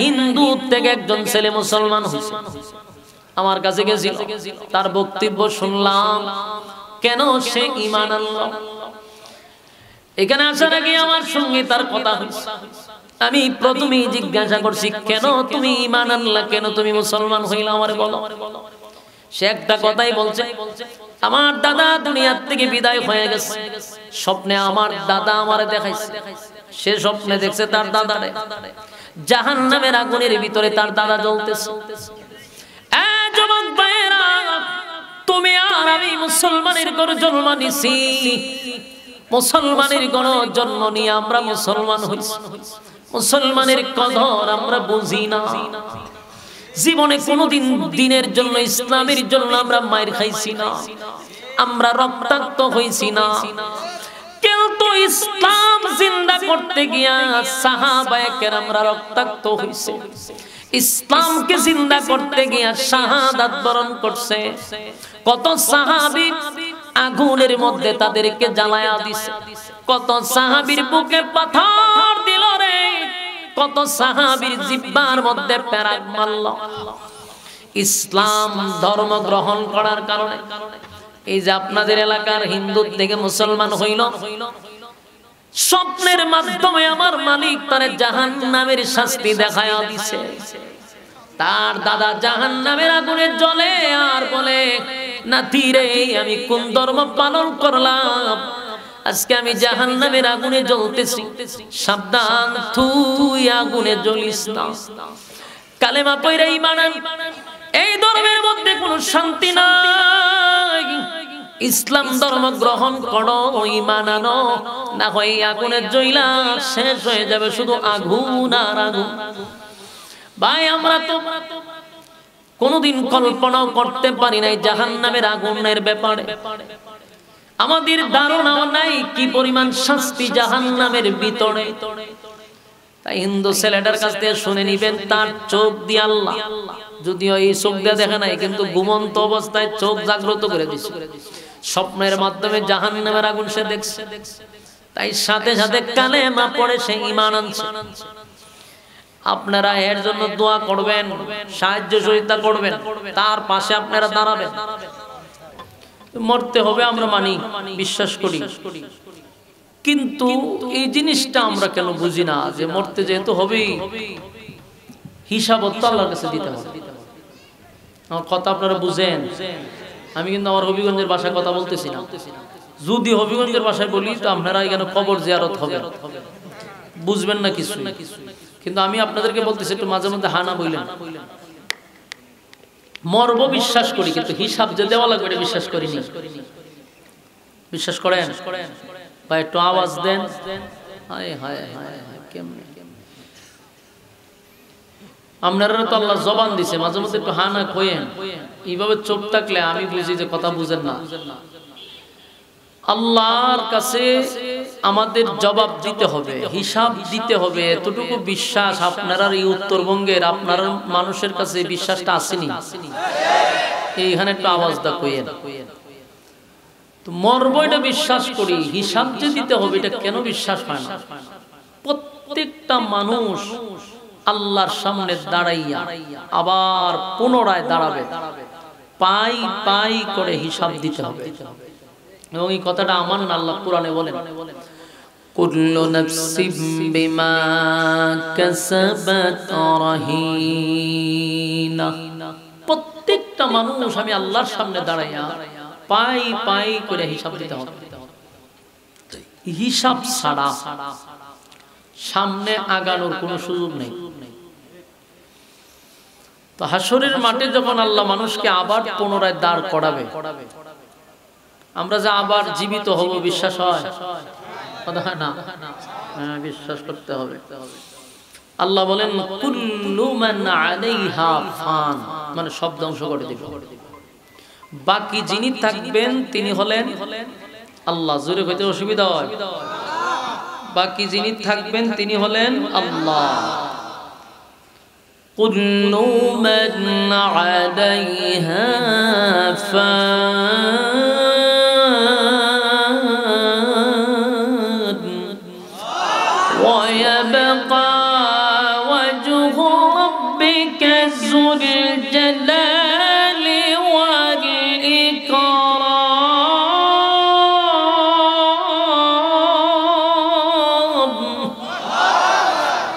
হিন্দু থেকে একজন ছেলে মুসলমান হয়েছে, আমার কাছে গেছিল, তার বক্তব্য শুনলাম কেন সে ঈমান আনলো। এখানে আসার আগে আমার সঙ্গে তার কথা হয়েছে। আমি প্রথমেই জিজ্ঞাসা করছি, কেন তুমি ঈমান আনলা, কেন তুমি মুসলমান হইলা, আমারে বলো। সে একটা কথাই বলছে, আমার দাদা দুনিয়ার থেকে বিদায় হয়ে গেছে, স্বপ্নে আমার দাদা আমারে দেখাইছে, সে স্বপ্নে দেখছে তার দাদারে জাহান্নামের আগুনের ভিতরে তার দাদা জ্বলতেছে। যুবক ভাইয়েরা, তুমি আর আমি মুসলমানের ঘরে জন্ম নিছি, মুসলমানের ঘরে জন্ম নিয়ে আমরা মুসলমান হইছি, মুসলমানের কদর আমরা বুঝি না। জীবনে কোনোদিন দিনের জন্য, ইসলামের জন্য আমরা মায়ের খাইছি না, আমরা রক্তাক্ত হইছি না। কিন্তু ইসলাম জিন্দা করতে গিয়া সাহাবায়ে কেরামরা রক্তাক্ত হইছে, ইসলামকে জিন্দা করতে গিয়া শাহাদাত বরণ করছে। কত সাহাবী আগুনের মধ্যে তাদেরকে জ্বালায়া দিছে, কত সাহাবীর বুকে পাথর দিল রে, কত সাহাবীর জিহ্বার মধ্যে পেরাক মারল। ইসলাম ধর্ম গ্রহণ করার কারণে এই যে আপনাদের এলাকার হিন্দু থেকে মুসলমান হইল, স্বপ্নের মাধ্যমে আমার মালিক তারে জাহান্নামের শাস্তি দেখায়া দিছে। তার দাদা জাহান্নামের আগুনে জ্বলে আর বলে, নাতি রে, আমি কোন ধর্ম পালন করলাম, আজকে আমি জাহান্নামের আগুনে জ্বলতেছি, সাবধান তুই আগুনে জ্বলিস না। কালেমা পয়রা ঈমান আন, এই ধর্মের মধ্যে কোনো শান্তি নাই। ইসলাম ধর্ম গ্রহণ করো, ঈমান আনো, না হয় আগুনে জ্বলা শেষ হয়ে যাবে, শুধু আগুন আর আগুন। ভাই, আমরা তো কোনোদিন কল্পনাও করতে পারি নাই জাহান্নামের আগুনের ব্যাপারে, আমাদের ধারণাও নাই কি পরিমাণ শাস্তি জাহান্নামের ভিতরে। তাই হিন্দু ছেলেটার কাছ থেকে শুনে নিবেন, তার চোখ দিয়ে আল্লাহ, যদিও এই চোখ দিয়ে দেখে নাই, কিন্তু ঘুমন্ত অবস্থায় চোখ জাগ্রত করে দিছে, স্বপ্নের মাধ্যমে জাহান্নামের আগুন সে দেখছে। তাই সাথে সাথে কালেমা পড়ে সে ঈমান আনছে। আপনারা এর জন্য দোয়া করবেন, সাহায্য সহযোগিতা করবেন, তার পাশে আপনারা দাঁড়াবেন। মরতে হবে আমরা মানি, বিশ্বাস করি, কিন্তু এই জিনিসটা আমরা কেন বুঝি না যে মরতে যেহেতু হবেই, হিসাব তো আল্লাহর কাছে দিতে হবে। আমার কথা আপনারা বুঝেন, আমি কিন্তু আমার হবিগঞ্জের ভাষায় কথা বলতেছি না। যদি হবিগঞ্জের ভাষায় বলি তো আপনারা এখানে কবর জিয়ারত হবে, বুঝবেন না কিছু। কিন্তু আমি আপনাদেরকে বলতেছি, একটু মাঝে মধ্যে হানা বললেন। মরব বিশ্বাস করি, কিন্তু হিসাব যে দেওয়া লাগবে এটা বিশ্বাস করিনি। বিশ্বাস করেন? বা একটু আওয়াজ দেন। হায় হায় হায় হায়, কেমনে আপনারা তো আল্লাহ জবান দিছে, মাঝে মধ্যে একটু হানা কইেন। এইভাবে চুপ থাকলে আমি বুঝি যে কথা বুঝেন না। আল্লাহর কাছে আমাদের জবাব দিতে হবে, হিসাব দিতে হবে, এতটুকু বিশ্বাস আপনারা এই উত্তরবঙ্গের আপনার মানুষের কাছে বিশ্বাসটা আসেনি। এইখানে একটু আওয়াজ দা কইেন। তো মরব এটা বিশ্বাস করি, হিসাব যে দিতে হবে এটা কেন বিশ্বাস হয় না? প্রত্যেকটা মানুষ আল্লাহর সামনে দাঁড়াইয়া আবার পুনরায় দাঁড়াবে, পাই পাই করে হিসাব দিতে হবে। এবং এই কথাটা আমার না, আল্লাহ কুরআনে বলেন, কুল্লু নাফসিম বিমা কাসাবাত রাহিনা। প্রত্যেকটা মানুষ আমি আল্লাহর সামনে দাঁড়াইয়া পাই পাই করে হিসাব দিতে হবে। হিসাব ছাড়া সামনে আগানোর কোনো সুযোগ নেই। তো হাসরের মাঠে যখন আল্লাহ মানুষকে আবার পুনরায় দাঁড় করাবে, আমরা যে আবার জীবিত হব বিশ্বাস হয়? কথা হয় না? হ্যাঁ, বিশ্বাস করতে হবে। আল্লাহ বলেন, কুল্লু মান আলাইহা ফান, মানে সব ধ্বংস করে দিবে, বাকি যিনি থাকবেন তিনি হলেন আল্লাহ। জোরে কইতে অসুবিধা হয়? বাকি যিনি থাকবেন তিনি হলেন আল্লাহ। কুল্লু মান আলাইহা ফান ওয়া ইয়াবকা ওয়াজহু ذو الجلال والإكرام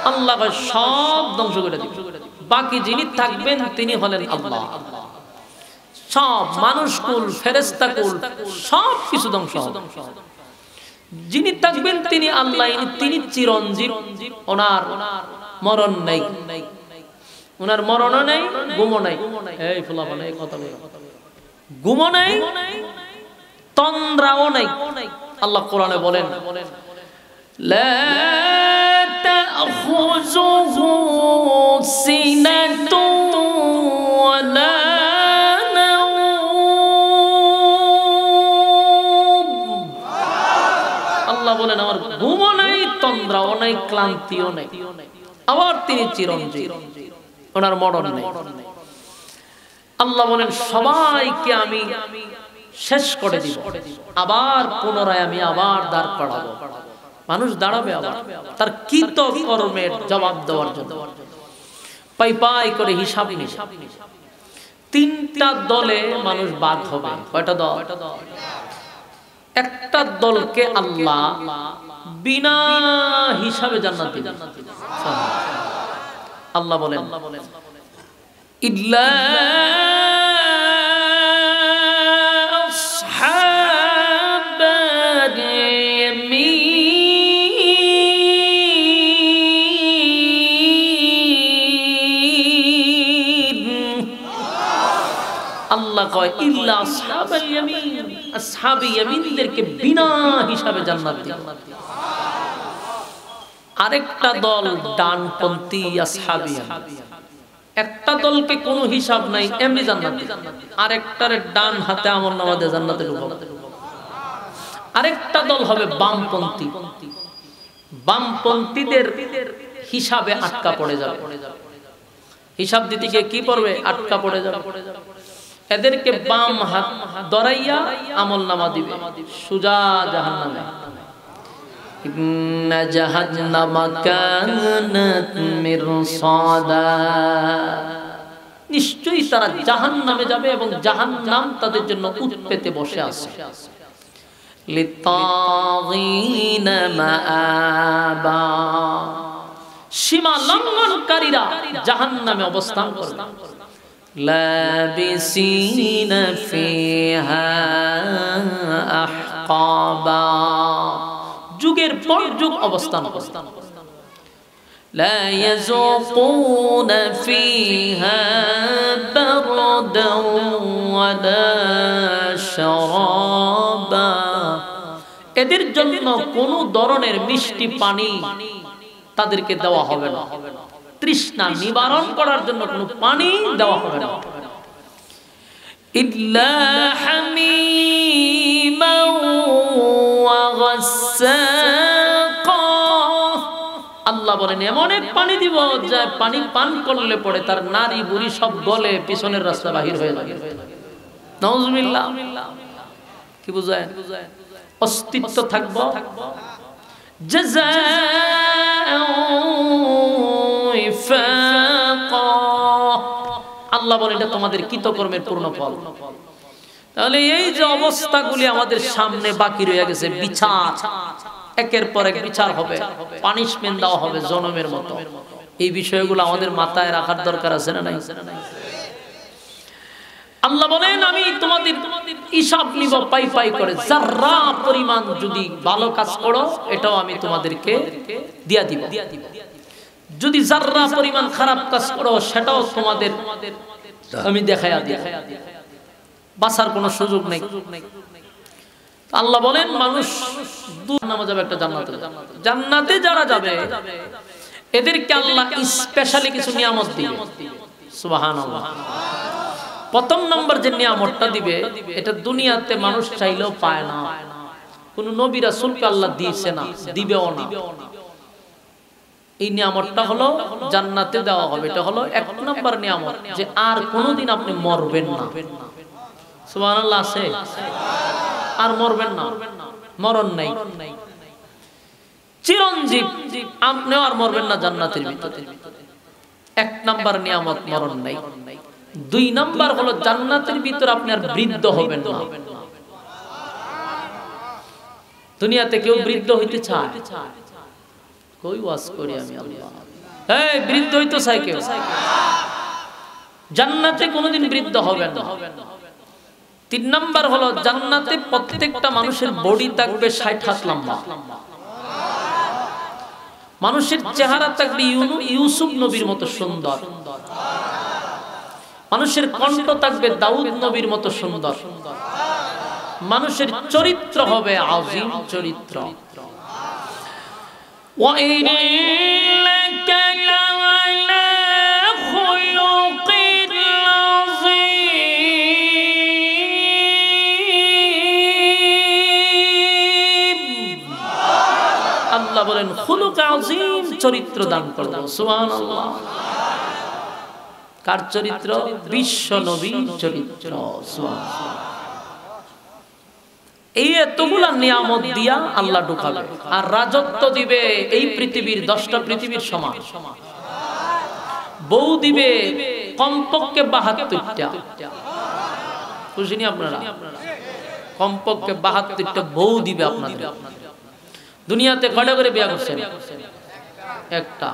আল্লাহ সব ধ্বংস করে দিবেন বাকি যিনি থাকবেন তিনি হলেন আল্লাহ সব মানুষকুল ফেরেশতাকুল সব কিছু ধ্বংস হবে যিনি থাকবেন তিনি আল্লাহ তিনি চিরঞ্জীব ওনার মরণ নাই ওনার মরণও নাই গুমও নাই এই ফুলাফান এই কথা বলো গুমও নাই তন্দ্রাও নাই আল্লাহ কোরআনে বলেন লা তাখুযুহু সিনাতুন ওয়ালা বলেন আমার ঘুমও নাই তন্দ্রাও নাই ক্লান্তিও নাই আবার তিনি চিরঞ্জীব ওনার মরণ নাই আল্লাহ বলেন সবাইকে আমি শেষ করে দিব আবার পুনরায় আমি আবার দাঁড় করাবো মানুষ দাঁড়াবে আবার তার কৃত কর্মের জবাব দেওয়ার জন্য পাই পাই করে হিসাব নিয়ে তিনটা দলে মানুষ ভাগ হবে কয়টা দল একটা দলকে আল্লাহ বিনা হিসাবে জান্নাত দিবেন আল্লাহ বলেন ইল্লা আসহাবাল ইয়ামিন আল্লাহ কয় ইল্লা আসহাবাল ইয়ামিন আসহাবে ইয়ামিনদেরকে বিনা হিসাবে জান্নাত দিবেন আরেকটা দল ডানপন্থী আসহাবে ইয়ামিন একটা দলকে কোনো হিসাব নাই এমনি জান্নাত দিবেন আরেকটার ডান হাতে আমলনামা দিয়ে জান্নাতে ঢুকাবো আরেকটা দল হবে বামপন্থী বামপন্থীদের হিসাবে আটকা পড়ে যাবে হিসাব দিতে গিয়ে কি করবে আটকা পড়ে যাবে এদেরকে বাম হাত দরাইয়া আমলনামা দিবে সুজা জাহান্নামে ইন্না জাহান্নামা কানাত মিরসাদা নিশ্চয়ই তারা জাহান্নামে যাবে এবং জাহান্নাম তাদের জন্য উৎপেতে বসে আছে লিতাগিনা মাআবা সীমা লঙ্ঘনকারীরা জাহান্নামে অবস্থান করবে লাবিসিনা ফিহা আহকাবা যুগের পর যুগ অবস্থান করবে লা ইয়াযুকুনা ফিহা বারদান ওয়ালা শারাবা এদের জন্য কোনো ধরনের মিষ্টি পানি তাদেরকে দেওয়া হবে না তৃষ্ণা নিবারণ করার জন্য কোনো পানি দেওয়া হবে না ইল্লা হামিমান ওয়া গাসসাকা আল্লাহ বলেন এমন এক পানি দিব যে পানি পান করলে পড়ে তার নারী বুড়ি সব গলে পিছনের রাস্তা বাহির হয়ে যাবে নাউজুবিল্লাহ কি বুঝায় অস্তিত্ব থাকবো আল্লাহ বলেন এটা তোমাদের কৃতকর্মের পূর্ণ ফল তাহলে এই যে অবস্থাগুলি আমাদের সামনে বাকি রয়ে গেছে বিচার একের পর এক বিচার হবে পানিশমেন্ট দেওয়া হবে জনমের মতো এই বিষয়গুলো আমাদের মাথায় রাখার দরকার আছে না নাই আল্লাহ বলেন আমি তোমাদের হিসাব নিব পাই পাই করে যারা পরিমাণ যদি ভালো কাজ করো এটাও আমি তোমাদেরকে দিয়া দিব যদি যারা পরিমাণ খারাপ কাজ করো সেটাও তোমাদের আমি দেখায়া দিব বাঁচার কোনো সুযোগ নেই আল্লাহ বলেন মানুষ দুই নামে যাবে একটা জান্নাতে জান্নাতে যারা যাবে এদেরকে আল্লাহ স্পেশালি কিছু নিয়ামত দিবে সুবহানাল্লাহ প্রথম নম্বর যে নিয়ামতটা দিবে এটা দুনিয়াতে মানুষ চাইলেও পায় না কোন নবী রাসূলকে আল্লাহ দিয়েছে না দিবেও না এই নিয়ামতটা হলো জান্নাতে দেওয়া হবে এটা হলো এক নম্বর নিয়ামত যে আর কোনোদিন আপনি মরবেন না সুবহানাল্লাহ আছে আর মরবেন না মরণ নাই চিরঞ্জীব আপনিও আর মরবেন না জান্নাতের ভিতরে এক নাম্বার নিয়ামত মরণ নাই। দুই নাম্বার হলো জান্নাতের ভিতর আপনি আর বৃদ্ধ হবেন না। দুনিয়াতে কেউ বৃদ্ধ হইতে চায়? কই ওয়াজ করি আমি আল্লাহ, এই বৃদ্ধ হইতে চায় কেউ? জান্নাতে কোনোদিন বৃদ্ধ হবেন না। তিন নাম্বার হলো জান্নাতে প্রত্যেকটা মানুষের বডি থাকবে 60 হাত লম্বা। মানুষের চেহারা থাকবে ইউসুফ নবীর মতো সুন্দর। মানুষের কণ্ঠ থাকবে দাউদ নবীর মতো সুন্দর। মানুষের চরিত্র হবে আযীম চরিত্র। আল্লাহ বলেন খুলুক আযীম, চরিত্র দান করব। সুবহানাল্লাহ। কার চরিত্র? বিশ্ব নবীর চরিত্র। সুবহানাল্লাহ। এই এতগুলা নিয়ামত দিয়া আল্লাহ ঢুকাবে, আর রাজত্ব দিবে এই পৃথিবীর 10টা পৃথিবীর সমান। বউ দিবে কমপক্ষে 72টা। বুঝিনি আপনারা? কমপক্ষে 72টা বউ দিবে আপনাদের। দুনিয়াতে কয়টা করে বিয়ে করছেন? একটা।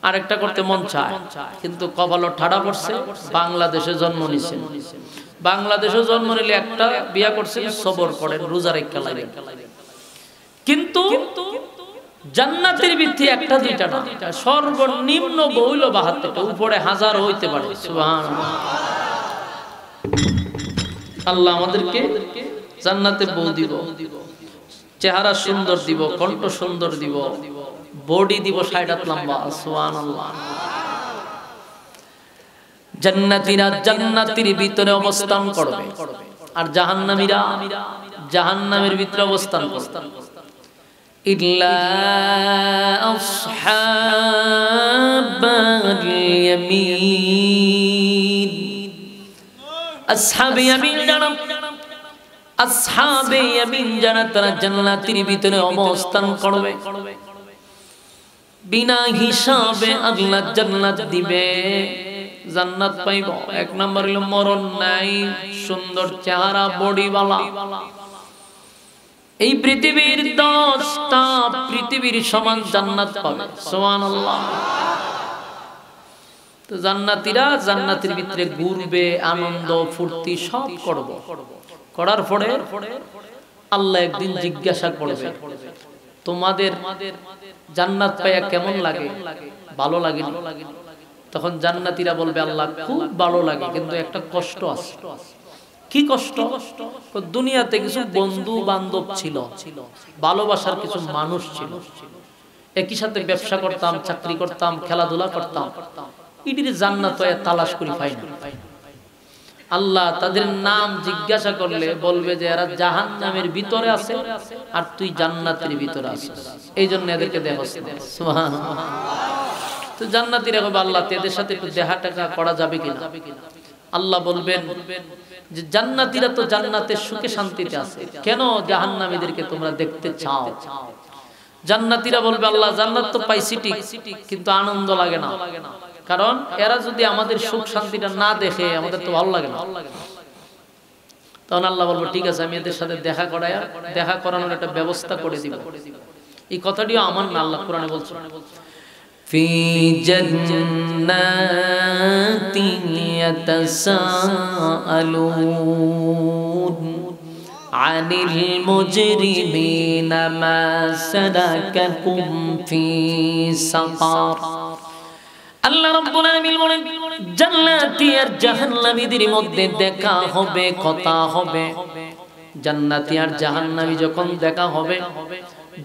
আরেকটা করতে মন চায়, কিন্তু কপালও ঠাড়া পড়ছে, বাংলাদেশে জন্ম নিছেন। বাংলাদেশে জন্ম নিলে একটা বিয়ে করছেন, সবর করেন, রোজা রেখে লাগেন। কিন্তু জান্নাতের ভিত্তি একটা দুইটা না, সর্বনিম্ন বইল 72টা, উপরে 1000 হইতে পারে। সুবহানাল্লাহ। আল্লাহ আমাদেরকে জান্নাতে বউ দিব, চেহারা সুন্দর দিব, কণ্ঠ সুন্দর দিব, বডি দিব 60 হাত লম্বা। সুবহানাল্লাহ। জান্নাতীরা জান্নাতের ভিতরে অবস্থান করবে, আর জাহান্নামীরা জাহান্নামের ভিতরে অবস্থান করবে। ইল্লা আসহাবাল ইয়ামিন, আসহাবে ইয়ামিন যারা, আসহাবে ইয়ামিন যারা, তারা জান্নাতের ভিতরে অবস্থান করবে। বিনা হিসাবে আল্লাহ জান্নাত দিবে, জান্নাত পাইব। এক নাম্বার হলো মরণ নাই, সুন্দর চেহারা, বডিওয়ালা। এই পৃথিবীর 10টা পৃথিবীর সমান জান্নাত পাবে। সুবহানাল্লাহ। তো জান্নাতীরা জান্নাতের ভিতরে ঘুরবে, আনন্দ ফুর্তি সব করব। করার পরে আল্লাহ একদিন জিজ্ঞাসা করবে, তোমাদের জান্নাত পাইয়া কেমন লাগে? ভালো লাগে? তখন জান্নাতীরা বলবে, আল্লাহ খুব ভালো লাগে, কিন্তু একটা কষ্ট আছে। কি কষ্ট? দুনিয়াতে কিছু বন্ধু বান্ধব ছিল, ভালোবাসার কিছু মানুষ ছিল, একই সাথে ব্যবসা করতাম, চাকরি করতাম, খেলাধুলা করতাম। ইডির জান্নাত তালাশ করি পাই না। আল্লাহ তাদের নাম জিজ্ঞাসা করলে বলবে যে এরা জাহান্নামের ভিতরে আছে, আর তুই জান্নাতের ভিতরে আছিস, এই জন্য এদেরকে দেখছ না। সুবহানাল্লাহ। তো জান্নাতীরা বলবে, আল্লাহ এদের সাথে একটু দেখা টাকা করা যাবে কিনা? আল্লাহ বলবেন যে জান্নাতীরা তো জান্নাতের সুখে শান্তিতে আছে, কেন জাহান্নামীদেরকে তোমরা দেখতে চাও? জান্নাতীরা বলবে, আল্লাহ জান্নাত তো পাইছি ঠিক, কিন্তু আনন্দ লাগে না, কারণ এরা যদি আমাদের সুখ শান্তিটা না দেখে আমাদের তো ভালো লাগে না। তখন আল্লাহ বলবো, ঠিক আছে, আমি এদের সাথে দেখা করানোর একটা ব্যবস্থা করে দিব। এই কথাটিও আমার না, আল্লাহ কোরআনে বলছে, ফি জান্নাতিন ইয়াতাসাআলুন আনিল মুজরিমিনা মা সালাকাকুম ফি সাকার। আল্লাহ রাব্বুল আলামিন বলেন, জান্নাতি আর জাহান্নামীদের মধ্যে দেখা হবে, কথা হবে। জান্নাতি আর জাহান্নামী যখন দেখা হবে,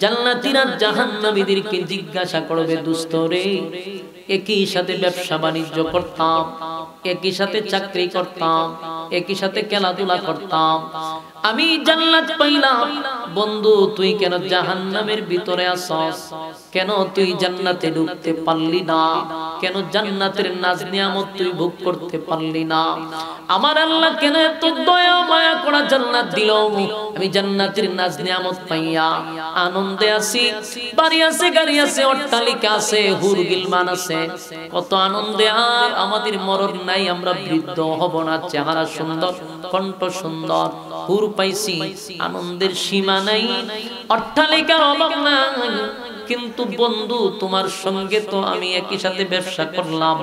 জান্নাতীরা জাহান্নামীদেরকে জিজ্ঞাসা করবে, দোস্ত রে, একই সাথে ব্যবসা বাণিজ্য করতাম, একই সাথে চাকরি করতাম, একই সাথে খেলাধুলা করতাম, আমি জান্নাত পাইলাম, বন্ধু তুই কেন জাহান্নামের ভিতরে আছস? কেন তুই জান্নাতে ঢুকতে পারলি না? কেন জান্নাতের নাজ নিয়ামত তুই ভোগ করতে পারলি না? আমার আল্লাহ কেন এত দয়া মায়া করা জান্নাত দিল? আমি জান্নাতের নাজ নিয়ামত পাইয়া আনন্দে আছি, বাড়ি আছে, গাড়ি আছে, অট্টালিকা আছে, হুর গিলমান আছে, কত আনন্দে। আর আমাদের মরণ নাই, আমরা বৃদ্ধ হব না, চেহারা সুন্দর, কণ্ঠ সুন্দর, হুর পাইছি, আনন্দের সীমা নাই, অট্টালিকার অভাব নাই। কিন্তু বন্ধু তোমার সঙ্গে তো আমি একই সাথে ব্যবসা করলাম,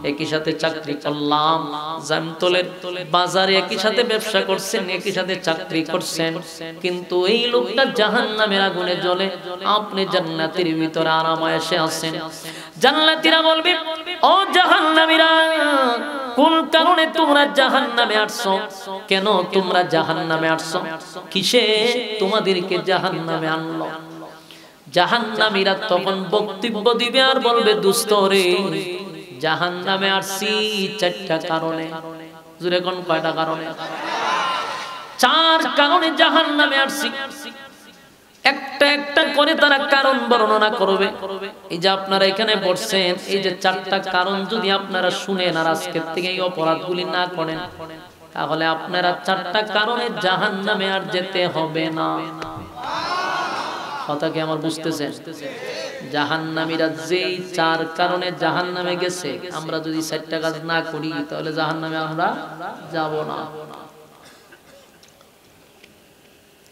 একই সাথে চাকরি করলাম, জামতলের বাজারে একই সাথে ব্যবসা করছেন, একই সাথে চাকরি করছেন, কিন্তু এই লোকটা জাহান্নামের আগুনে জ্বলে, আপনি জান্নাতের ভিতরে আরামায়েশে আছেন। জান্নাতীরা বলবে, ও জাহান্নামীরা, কোন কারণে তোমরা জাহান্নামে আসছো? কেন তোমরা জাহান্নামে আসছো? কিসে তোমাদেরকে জাহান্নামে আনলো? জাহান্নামীরা তখন বক্তব্য দিবে আর বলবে, দোস্ত রে, জাহান্নামে আসছি চারটা কারণে। জুরে কোন কয়টা কারণে? চার কারণে জাহান্নামে আসছি। একটা একটা করে তারা কারণ বর্ণনা করবে। এই যে আপনারা এখানে বসছেন, এই যে চারটা কারণ যদি আপনারা শুনেন আর আজকের থেকে এই অপরাধগুলি না করেন, তাহলে আপনারা চারটা কারণে জাহান্নামে আর যেতে হবে না। কথা কি আমার বুঝতেছেন? জাহান্নামীরা যেই চার কারণে জাহান্নামে গেছে, আমরা যদি চারটা কাজ না করি তাহলে জাহান্নামে আমরা যাব না।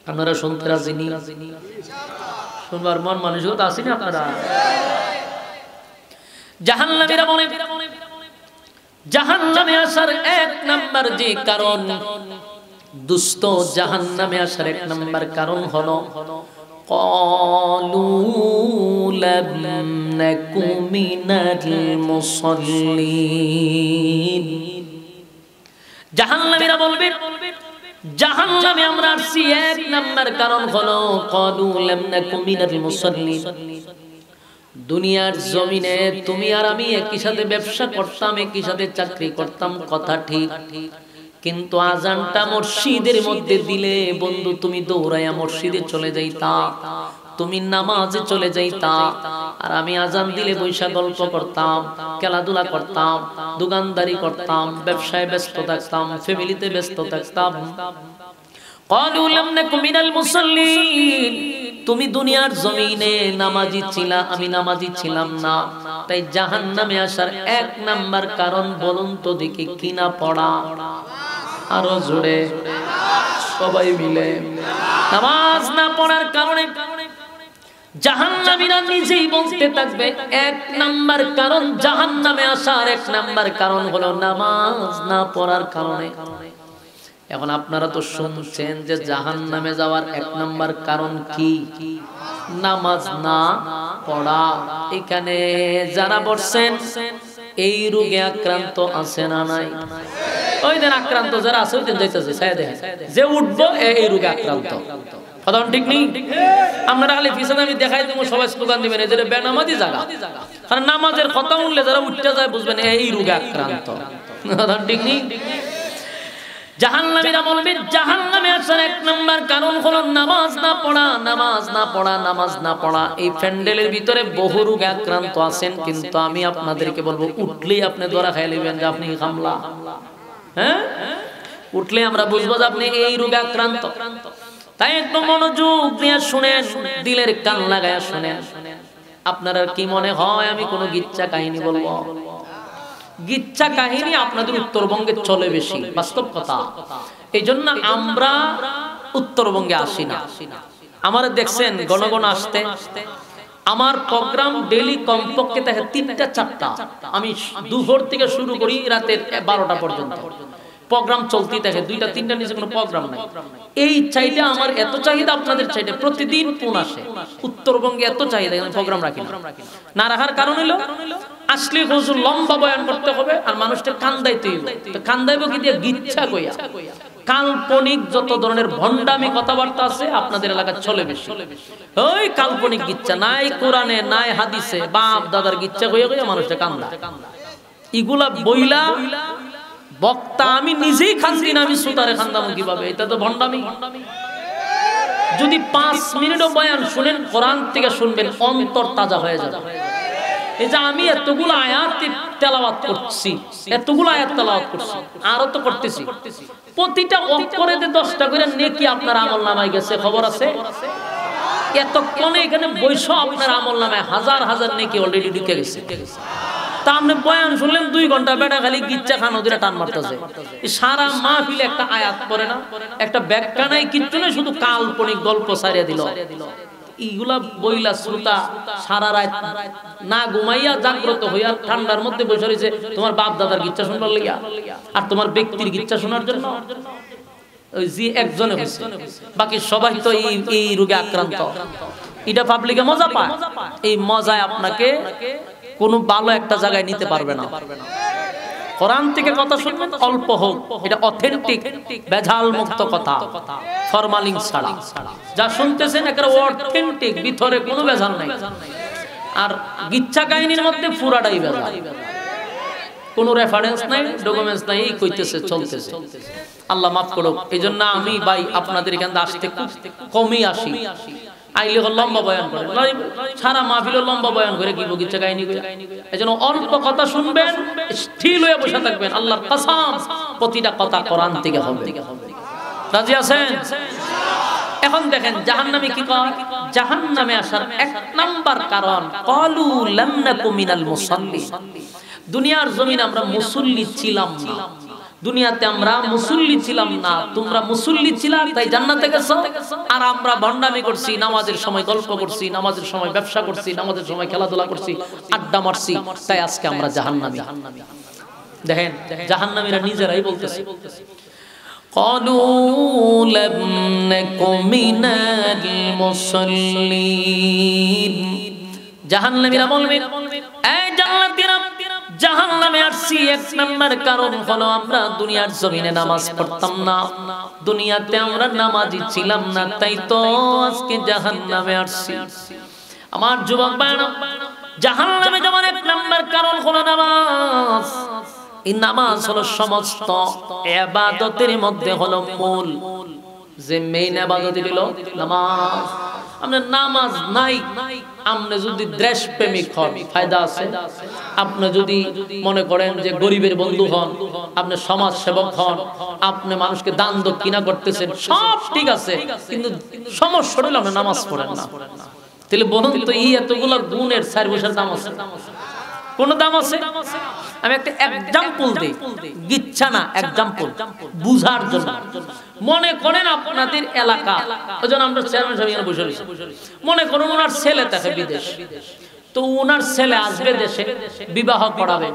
আপনারা শুনতে রাজি নি? শুনবার মন মানুষও আছেন আপনারা? জাহান্নামীরা বলে, জাহান্নামে আসার এক নাম্বার যে কারণ, দুষ্ট জাহান্নামে আসার এক নাম্বার কারণ হলো, ক্বালু লাম নাকু মিনাল মুসাল্লিন। জাহান্নামীরা বলবে, জাহান্নামে আমরা আসছি এক নাম্বার কারণ হলো, ক্বালু লাম নাকু মিনাল মুসাল্লিন। দুনিয়ার জমিনে তুমি আর আমি একই সাথে ব্যবসা করতাম, একই সাথে চাকরি করতাম, কথা ঠিক, কিন্তু আজানটা মসজিদের মধ্যে দিলে বন্ধু তুমি দৌড়াইয়া মসজিদে চলে যাইতা, তুমি নামাজে চলে যাইতা, আর আমি আজান দিলে বৈশা গল্প করতাম, খেলাধুলা করতাম, দোকানদারি করতাম, ব্যবসায় ব্যস্ত থাকতাম, ফ্যামিলিতে ব্যস্ত থাকতাম। ক্বালু লাম নাকু মিনাল মুসাল্লিন। তুমি দুনিয়ার জমিনে নামাজি ছিলা, আমি নামাজি ছিলাম না, তাই জাহান্নামে আসার এক নাম্বার কারণ বলুন তো দেখি কি না পড়া? আরো জোরে সবাই মিলে। নামাজ না পড়ার কারণে জাহান্নামীরা নিজেই বলতে থাকবে, এক নাম্বার কারণ জাহান্নামে আসার এক নাম্বার কারণ হলো নামাজ না পড়ার কারণে। এখন আপনারা তো শুনছেন যে জাহান্নামে যাওয়ার এক নাম্বার কারণ কি? নামাজ না পড়া। এখানে যারা বসছেন এই রোগে আক্রান্ত আছে না নাই? ওই দিন আক্রান্ত যারা আছে ওই দিন যাইতেছে, যে উঠবো এই রোগে আক্রান্ত। কথা ঠিক নেই? আপনারা খালি পিছনে আমি দেখাই দেবো, সবাই স্লোগান দিবেন, এই যে বেনামাজি জায়গা, কারণ নামাজের কথা উঠলে যারা উঠতে যায় বুঝবেন এই রোগে আক্রান্ত। কথা ঠিক নেই? জাহান্নামীরা বলবে, জাহান্নামে আসার এক নাম্বার কারণ হলো নামাজ না পড়া, নামাজ না পড়া, নামাজ না পড়া। এই প্যান্ডেলের ভিতরে বহু রোগে আক্রান্ত আছেন, কিন্তু আমি আপনাদেরকে বলবো, উঠলেই আপনি ধরা খাই নেবেন যে আপনি হামলা। হ্যাঁ, উঠলে আমরা বুঝবো যে আপনি এই রোগে আক্রান্ত। তাই একটু মনোযোগ দিয়ে শুনেন, দিলের কান লাগায়া শুনেন। আপনারা কি মনে হয় আমি কোনো গিচ্ছা কাহিনী বলবো? গিচ্ছা কাহিনী আপনাদের উত্তরবঙ্গে চলে বেশি, বাস্তব কথা। এই জন্য আমরা উত্তরবঙ্গে আসি না। আমার দেখছেন ঘন ঘন আসতে, আমার প্রোগ্রাম ডেইলি কমপক্ষে থাকে 3টা 4টা। আমি দুপুর থেকে শুরু করি রাতের 12টা পর্যন্ত প্রোগ্রাম চলতেই থাকে, 2টা 3টা নিচে কোনো প্রোগ্রাম নাই। এই চাইটা আমার এত চাহিদা, আপনাদের চাইটা প্রতিদিন ফোন আসে, উত্তরবঙ্গে এত চাহিদা, প্রোগ্রাম রাখি না। রাখার কারণ হলো আসলে হুজুর লম্বা বয়ান করতে হবে আর মানুষটা কান্দাইতে হইবে। তো কান্দাইব কি দিয়ে? গিচ্ছা কইয়া। কাল্পনিক যত ধরনের ভণ্ডামি কথাবার্তা আছে আপনাদের এলাকায় চলে বেশি, ওই কাল্পনিক গিচ্ছা, নাই কোরআনে নাই হাদিসে, বাপ দাদার গিচ্ছা কইয়া কইয়া মানুষটা কান্দা। এগুলা বইলা বক্তা আমি নিজেই খান্দি না, আমি শ্রোতারে খান্দামো কিভাবে? এটা তো ভণ্ডামি। যদি 5 মিনিটও বয়ান শুনেন, কোরআন থেকে শুনবেন, অন্তর তাজা হয়ে যাবে। এই যে আমি এতগুলো আয়াত তেলাওয়াত করছি, এতগুলো আয়াত তেলাওয়াত করছি, আরো তো করতেছি, প্রতিটা অক্ষরেতে 10টা করে নেকি আপনার আমলনামায় গেছে, খবর আছে? এতক্ষণে এখানে বৈশা আপনার আমলনামায় হাজার হাজার নেকি অলরেডি ঢুকে গেছে। তা আপনি বয়ান শুনলেন 2 ঘন্টা, বেটা খালি গিচ্ছা খান ওদের টান মারতেছে। সারা মাহফিলে একটা আয়াত পড়ে না, একটা ব্যাখ্যা নাই, কিচ্ছু নাই, শুধু কাল্পনিক গল্প সারিয়া দিল। এইগুলা বইলা শ্রোতা সারা রাত না ঘুমাইয়া জাগ্রত হইয়া ঠান্ডার মধ্যে বসে রয়েছে তোমার বাপ দাদার গিচ্ছা শুনবার লাগিয়া, আর তোমার ব্যক্তির গিচ্ছা শোনার জন্য। ওই যে একজনে হয়েছে, বাকি সবাই তো এই রোগে আক্রান্ত। এটা পাবলিকে মজা পায়, এই মজায় আপনাকে কোনো ভালো একটা জায়গায় নিতে পারবে না। কোরআন থেকে কথা শুনবেন, অল্প হোক, এটা অথেন্টিক বেজাল মুক্ত কথা, ফরমালিন ছাড়া যা শুনতেছেন একেবারে অথেন্টিক, ভিতরে কোনো বেজাল নাই। আর গিচ্ছা কাহিনীর মধ্যে পুরাটাই বেজাল, কোনো রেফারেন্স নাই, ডকুমেন্টস নাই, এই কইতেছে চলতেছে। আল্লাহ মাফ করুক। এই জন্য আমি ভাই আপনাদের এখানে আসতে খুব কমই আসি, আইলে লম্বা বয়ান করে, সারা মাহফিলে লম্বা বয়ান করে কি বগিচা কাহিনী করে। এজন্য অল্প কথা শুনবেন, স্থির হয়ে বসে থাকবেন, আল্লাহর কসম প্রতিটা কথা কোরআন থেকে হবে। রাজি আছেন? এখন দেখেন জাহান্নামী কি কয়। জাহান্নামে আসার 1 নাম্বার কারণ, ক্বালু লাম নাকু মিনাল মুসাল্লি। দুনিয়ার জমিনে আমরা মুসল্লি ছিলাম না, দুনিয়াতে আমরা মুসল্লি ছিলাম না, তোমরা মুসল্লি ছিলা তাই জান্নাতে গেছো, আর আমরা ভণ্ডামি করছি, নামাজের সময় গল্প করছি, নামাজের সময় ব্যবসা করছি, নামাজের সময় খেলাধুলা করছি, আড্ডা মারছি, তাই আজকে আমরা জাহান্নামী। দেখেন জাহান্নামীরা নিজেরাই বলতেছে, ক্বালু লাম নাকু মিনাল মুসাল্লিন। জাহান্নামীরা বলবে, এই জান্নাতীরা, জাহান্নামে আসছি 1 নাম্বার কারণ হলো আমরা দুনিয়ার জমিনে নামাজ পড়তাম না, দুনিয়াতে আমরা নামাজি ছিলাম না, তাই তো আজকে জাহান্নামে আসছি। আমার যুবক ভাইরা, জাহান্নামে যাওয়ার 1 নাম্বার কারণ হলো নামাজ। এই নামাজ হলো সমস্ত ইবাদতের মধ্যে হলো মূল, যে মেইন ইবাদত হলো নামাজ। আপনার নামাজ নাই, আপনি যদি দেশ প্রেমিক হন ফায়দা আছে, আপনি যদি মনে করেন যে গরিবের বন্ধু হন, আপনি সমাজ সেবক হন, আপনি মানুষকে দান দক্ষিণা করতেছেন, সব ঠিক আছে, কিন্তু সমস্যা হলো আপনি নামাজ পড়েন না। তাহলে বলুন তো এই এতগুলো গুণের 4 পয়সার দাম আছে? কোন দাম আছে? আমি একটা এক্সাম্পল দেই, গিচ্ছা না, এক্সাম্পল বুঝার জন্য। মনে করেন আপনাদের এলাকা, ওজন আমরা চেয়ারম্যান সাহেব এখানে বসে রয়েছি, মনে করুন ওনার ছেলে থাকে বিদেশ, তো ওনার ছেলে আসবে দেশে, বিবাহ করাবে,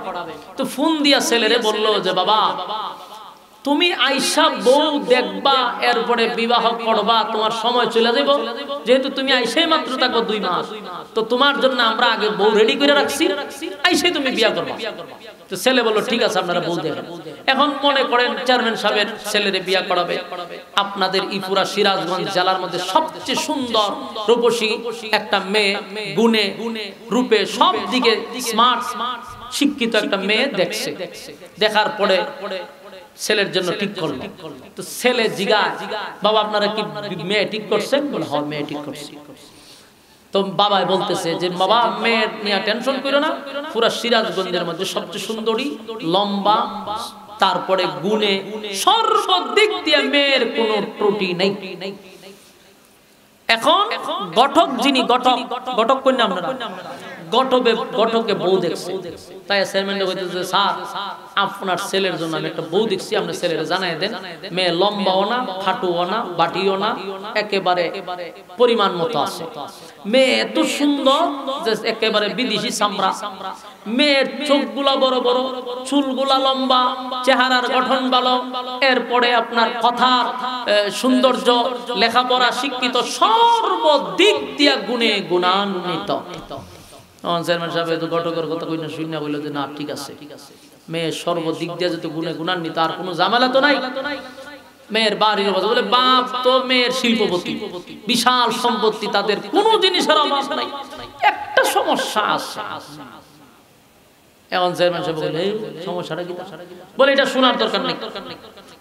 তো ফোন দিয়া ছেলেরে বললো যে বাবা তুমি আইসা বউ দেখবা, এরপরে বিবাহ করবা, তোমার সময় চলে যাব, যেহেতু তুমি আইসাই মাত্র থাকো 2 মাস, তো তোমার জন্য আমরা আগে বউ রেডি করে রাখছি, আইসাই তুমি বিয়ে করবা। তো ছেলে বললো ঠিক আছে আপনারা বউ দেখেন। এখন মনে করেন চেয়ারম্যান সাহেবের ছেলেরে বিয়ে করাবে, আপনাদের এই পুরা সিরাজগঞ্জ জেলার মধ্যে সবচেয়ে সুন্দর রূপসী একটা মেয়ে, গুণে রূপে সব দিকে স্মার্ট শিক্ষিত একটা মেয়ে দেখছে, দেখার পরে ছেলের জন্য ঠিক করলো। তো ছেলে জিজ্ঞাসা, বাবা আপনারা কি মেয়ে ঠিক করছেন? বলে হ্যাঁ মেয়ে ঠিক করছি। তো বাবা বলতেছে যে বাবা মেয়ের নিয়ে টেনশন করো না, পুরো সিরাজগঞ্জের মধ্যে সবচেয়ে সুন্দরী, লম্বা, তারপরে গুণে সর্বদিক দিয়ে মেয়ের কোনো ত্রুটি নেই। এখন গঠক যিনি, গঠক কই না আপনারা, গঠকে বউ দেখছে, তাই চেয়ারম্যানটা বলতেছে স্যার আপনার ছেলের জন্য আমি একটা বউ দেখছি, আপনার ছেলের জানাই দেন, মেয়ে লম্বাও না, খাটুও না, বাটিও না, একেবারে পরিমাণ মতো আছে, মেয়ে এত সুন্দর যে একেবারে বিদেশি চামড়া, মেয়ের চোখগুলা বড় বড়, চুলগুলা লম্বা, চেহারার গঠন ভালো, এরপরে আপনার কথার সৌন্দর্য, লেখাপড়া শিক্ষিত, সর্বদিক দিয়া গুণে গুণান্বিত। চেয়ারম্যান সাহেব তো ঘটকের কথা কই না, শুনে বললো যে না ঠিক আছে, মেয়ে সর্বদিক দিয়ে যেহেতু গুণে গুণান্বিত, আর কোনো ঝামেলা তো নাই। মেয়ের বাড়ির অবস্থা বলে বাপ তো মেয়ের শিল্পপতি, বিশাল সম্পত্তি, তাদের কোনো জিনিসের অভাব নাই, একটা সমস্যা আছে, এখন চেয়ারম্যান সাহেব বলে সমস্যাটা কি, বলে এটা শোনার দরকার নেই,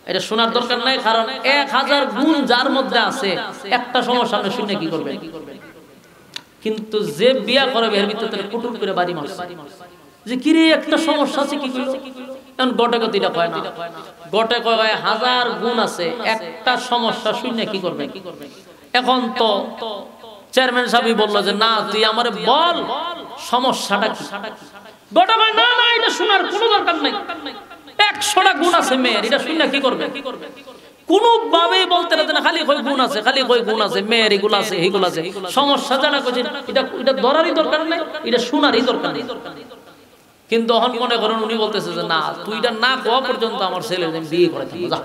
এটা শোনার দরকার নাই, কারণ 1000 গুণ যার মধ্যে আছে একটা সমস্যা আপনি শুনে কি করবেন। কিন্তু যে বিয়া করবে এর ভিতরে তাহলে কুটুম করে বাড়ি মারছে যে কি রে একটা সমস্যা আছে কি কইলো, এখন গটে গতিটা কয় না, গটে কয় 1000 গুণ আছে একটা সমস্যা শুনে কি করবেন। এখন তো চেয়ারম্যান সাহেব বলল যে না তুই আমারে বল সমস্যাটা কি, গটে কয় না না এটা শোনার কোনো দরকার নাই, 100টা গুণ আছে মেয়ের, এটা শুনে কি করবে। কোন ভাবে বলতে না, খালি কই গুণ আছে, খালি কই গুণ আছে, মেয়ের এগুলো আছে এইগুলো আছে, সমস্যা জানা কইছে এটা এটা ধরারই দরকার নাই, এটা শোনারই দরকার নেই। কিন্তু এখন মনে করেন উনি বলতেছে যে না তুই এটা না কোয়া পর্যন্ত আমার ছেলে বিয়ে করে থাকবো, যা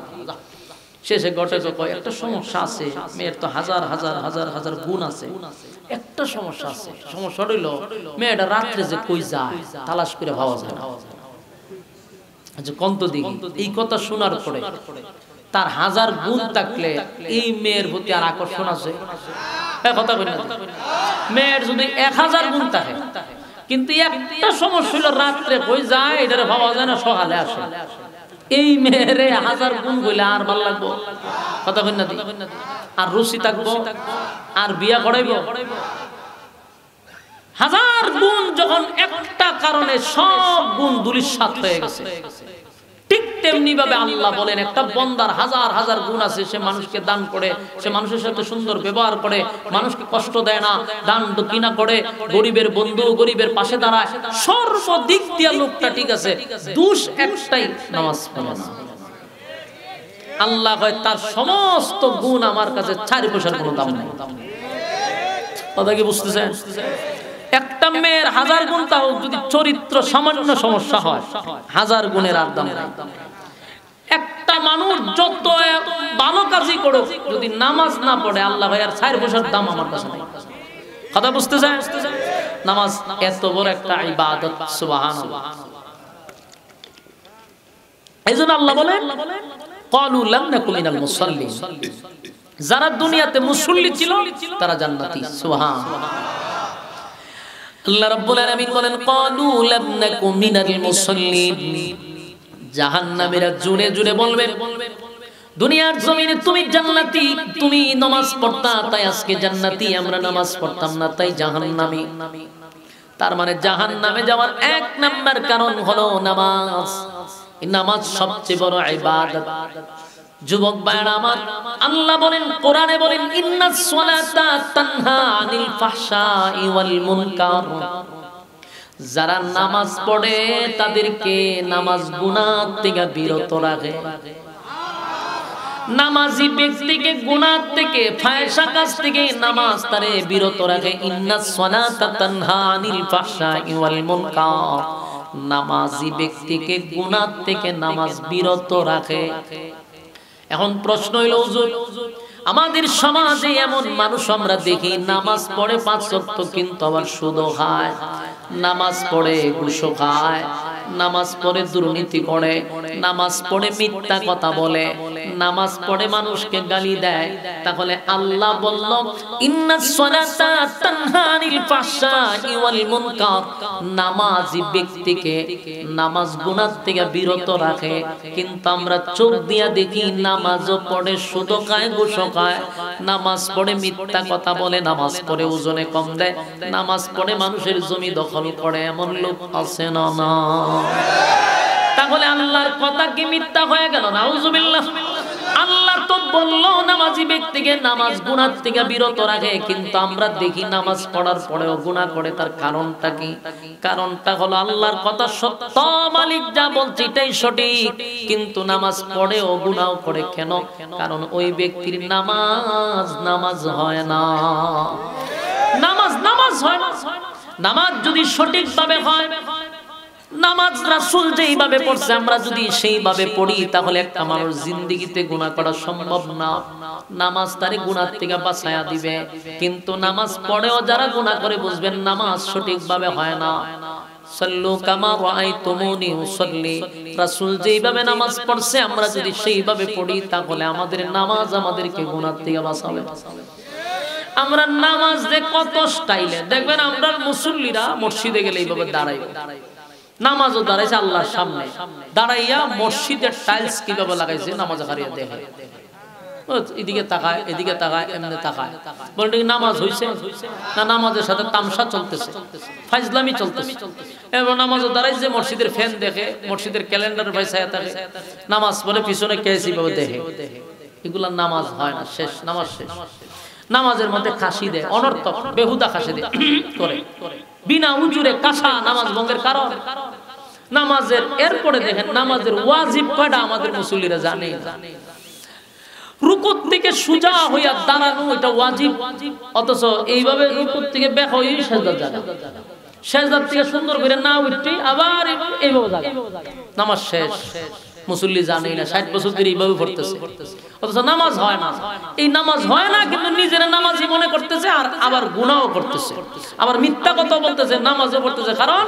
শেষে গটে কয় একটা সমস্যা আছে, মেয়ের তো হাজার হাজার হাজার হাজার গুণ আছে, একটা সমস্যা আছে, সমস্যা হইল মেয়েটা রাত্রে যে কই যায় তালাশ করে ভাবা যায় না। আচ্ছা কন্ত দিক এই কথা শোনার পরে তার 1000 গুণ থাকলে এই মেয়ের প্রতি আর আকর্ষণ আছে, কথা কই না, মেয়ের যদি 1000 গুণ থাকে কিন্তু একটা সমস্যা হলো রাত্রে কই যায় এটারে ভাবা যায় না, সকালে আসে, এই মেয়েরে 1000 গুণ কইলে আর ভালো লাগবো, কথা কই না, আর রুচি থাকবো, আর বিয়া করাইবো। 1000 গুণ যখন একটা কারণে সব গুণ ধূলিসাৎ হয়ে গেছে, ঠিক তেমনি ভাবে আল্লাহ বলেন একটা বান্দার 1000 হাজার গুণ আছে, সে মানুষকে দান করে, সে মানুষের সাথে সুন্দর ব্যবহার করে, মানুষকে কষ্ট দেয় না, দান দক্ষিণা করে, গরিবের বন্ধু, গরিবের পাশে দাঁড়ায়, সর্বদিক দিয়ে লোকটা ঠিক আছে, দোষ একটাই নামাজ পড়ে না। আল্লাহ কয় তার সমস্ত গুণ আমার কাছে 4 পয়সার কোনো দাম নাই। কথা কি বুঝতেছেন? একটা মেয়ের 1000 গুণ তাও যদি চরিত্র সামান্য সমস্যা হয় 1000 গুণের আর দাম নাই। একটা মানুষ যত ভালো কাজই করুক যদি নামাজ না পড়ে আল্লাহ ভাইয়ার 4 পয়সার দাম আমার কাছে নাই। কথা বুঝতেছেন? নামাজ এত বড় একটা ইবাদত, সুবহানাল্লাহ। এইজন্য আল্লাহ বলেন ক্বালু লাম নাকু মিনাল মুসাল্লিন, যারা দুনিয়াতে মুসল্লি ছিল তারা জান্নাতি, সুবহানাল্লাহ। আল্লাহ রাব্বুল আলামিন বলেন ক্বালু লাম নাকু মিনাল মুসাল্লিন, জাহান্নামীরা জুড়ে জুড়ে বলবে দুনিয়ার জমিনে তুমি জান্নাতি, তুমি নামাজ পড়তা তাই আজকে জান্নাতি, আমরা নামাজ পড়তাম না তাই জাহান্নামী। তার মানে জাহান্নামে যাওয়ার 1 নাম্বার কারণ হলো নামাজ। নামাজ সবচেয়ে বড় ইবাদত। যুবক ভাইরা আমার, আল্লাহ বলেন কোরআনে বলেন ইন্নাস সালাতা তানহা আনিল ফাহশাই ওয়াল মুনকার, যারা নামাজ পড়ে তাদেরকে নামাজ গুনাহ থেকে বিরত রাখে। নামাজি ব্যক্তিকে গুনাহ থেকে, ফাহিশা কাজ থেকে নামাজ তারে বিরত রাখে। ইন্নাস সালাতা তানহা আনিল ফাহশাই ওয়াল মুনকার, নামাজি ব্যক্তিকে গুনাহ থেকে নামাজ বিরত রাখে। এখন প্রশ্ন হইল হুজুর আমাদের সমাজে এমন মানুষ আমরা দেখি নামাজ পড়ে 5 ওয়াক্ত কিন্তু আবার সুদও খায়, নামাজ পড়ে ঘুষও খায়, নামাজ পড়ে দুর্নীতি করে, নামাজ পড়ে মিথ্যা কথা বলে, নামাজ পড়ে মানুষকে গালি দেয়। তাহলে আল্লাহ বলল ইন্নাস সালাতা তানহা আনিল ফাহশাই ওয়াল মুনকার, নামাজি ব্যক্তিকে নামাজ গুনাহ থেকে বিরত রাখে। কিন্তু আমরা চোখ দিয়া দেখি নামাজও পড়ে সুদও খায় ঘুষও খায়, নামাজ পড়ে মিথ্যা কথা বলে, নামাজ পড়ে ওজনে কম দেয়, নামাজ পড়ে মানুষের জমি দখল করে, এমন লোক আছে না? না। তাহলে আল্লাহর কথা কি মিথ্যা হয়ে গেল? নাউজুবিল্লাহ। আল্লাহ তো বললো নামাজি ব্যক্তিকে নামাজ গুনাহ থেকে বিরত রাখে, কিন্তু আমরা দেখি নামাজ পড়ার পরেও গুনাহ করে। তার কারণটা কি? কারণটা হলো আল্লাহর কথা সত্য, মালিক যা বলছে এটাই সঠিক, কিন্তু নামাজ পড়েও গুনাহ করে। কেন? কারণ ওই ব্যক্তির নামাজ হয় না। নামাজ হয় না। নামাজ যদি সঠিকভাবে হয়, নামাজ রাসূল যেইভাবে পড়ছে আমরা যদি সেইভাবে পড়ি, তাহলে একটা মানুষ জিন্দেগিতে গুনাহ করা সম্ভব না। নামাজ তারে গুনাহ থেকে বাঁচায়া দিবে। কিন্তু নামাজ পড়েও যারা গুনাহ করে, বুঝবেন নামাজ সঠিকভাবে হয় না। সাল্লু কামা রাআইতুমুনি উসাল্লি, রাসূল যেইভাবে নামাজ পড়ছে আমরা যদি সেইভাবে পড়ি, তাহলে আমাদের নামাজ আমাদেরকে গুনাহ থেকে বাঁচাবে। আমরা নামাজ যে কত স্টাইলে দেখবেন, আমরা মুসল্লিরা মসজিদে গেলে এইভাবে দাঁড়াই, নামাজও দাঁড়াইছে আল্লাহর সামনে, দাঁড়াইয়া মসজিদের টাইলস কিভাবে লাগাইছে নামাজ হারিয়ে দেখে, এদিকে তাকায় এদিকে তাকায় এমনি তাকায়, বলতে নামাজ হইছে না নামাজের সাথে তামসা চলতেছে, ফাইজলামি চলতেছে। এবার নামাজও দাঁড়াইছে, মসজিদের ফ্যান দেখে, মসজিদের ক্যালেন্ডার ভাইসায়া থাকে, নামাজ পড়ে পিছনে কেসি ভাবে দেখে, এগুলা নামাজ হয় না, শেষ, নামাজ শেষ। নামাজের মধ্যে খাসি দেয়, অনর্থক বেহুদা খাসি দেয় করে বিনা উজুরে কাঁসা, নামাজ ভঙ্গের কারণ। নামাজের এরপরে দেখেন নামাজের ওয়াজিব কয়টা আমাদের মুসল্লিরা জানে না। রুকুর থেকে সোজা হইয়া দাঁড়ানো এটা ওয়াজিব, অথচ এইভাবে রুকুর থেকে বের হয়ে সেজদা জায়গা, সেজদার থেকে সুন্দর করে না উঠতে আবার এইভাবে জায়গা, নামাজ শেষ। মুসল্লি জানেই না, 60 বছর ধরে এইভাবে পড়তেছে, অথচ নামাজ হয় না। এই নামাজ হয় না কিন্তু নিজেরা নামাজি মনে করতেছে, আর আবার গুনাহও করতেছে, আবার মিথ্যা কথা বলতেছে, নামাজও পড়তেছে। কারণ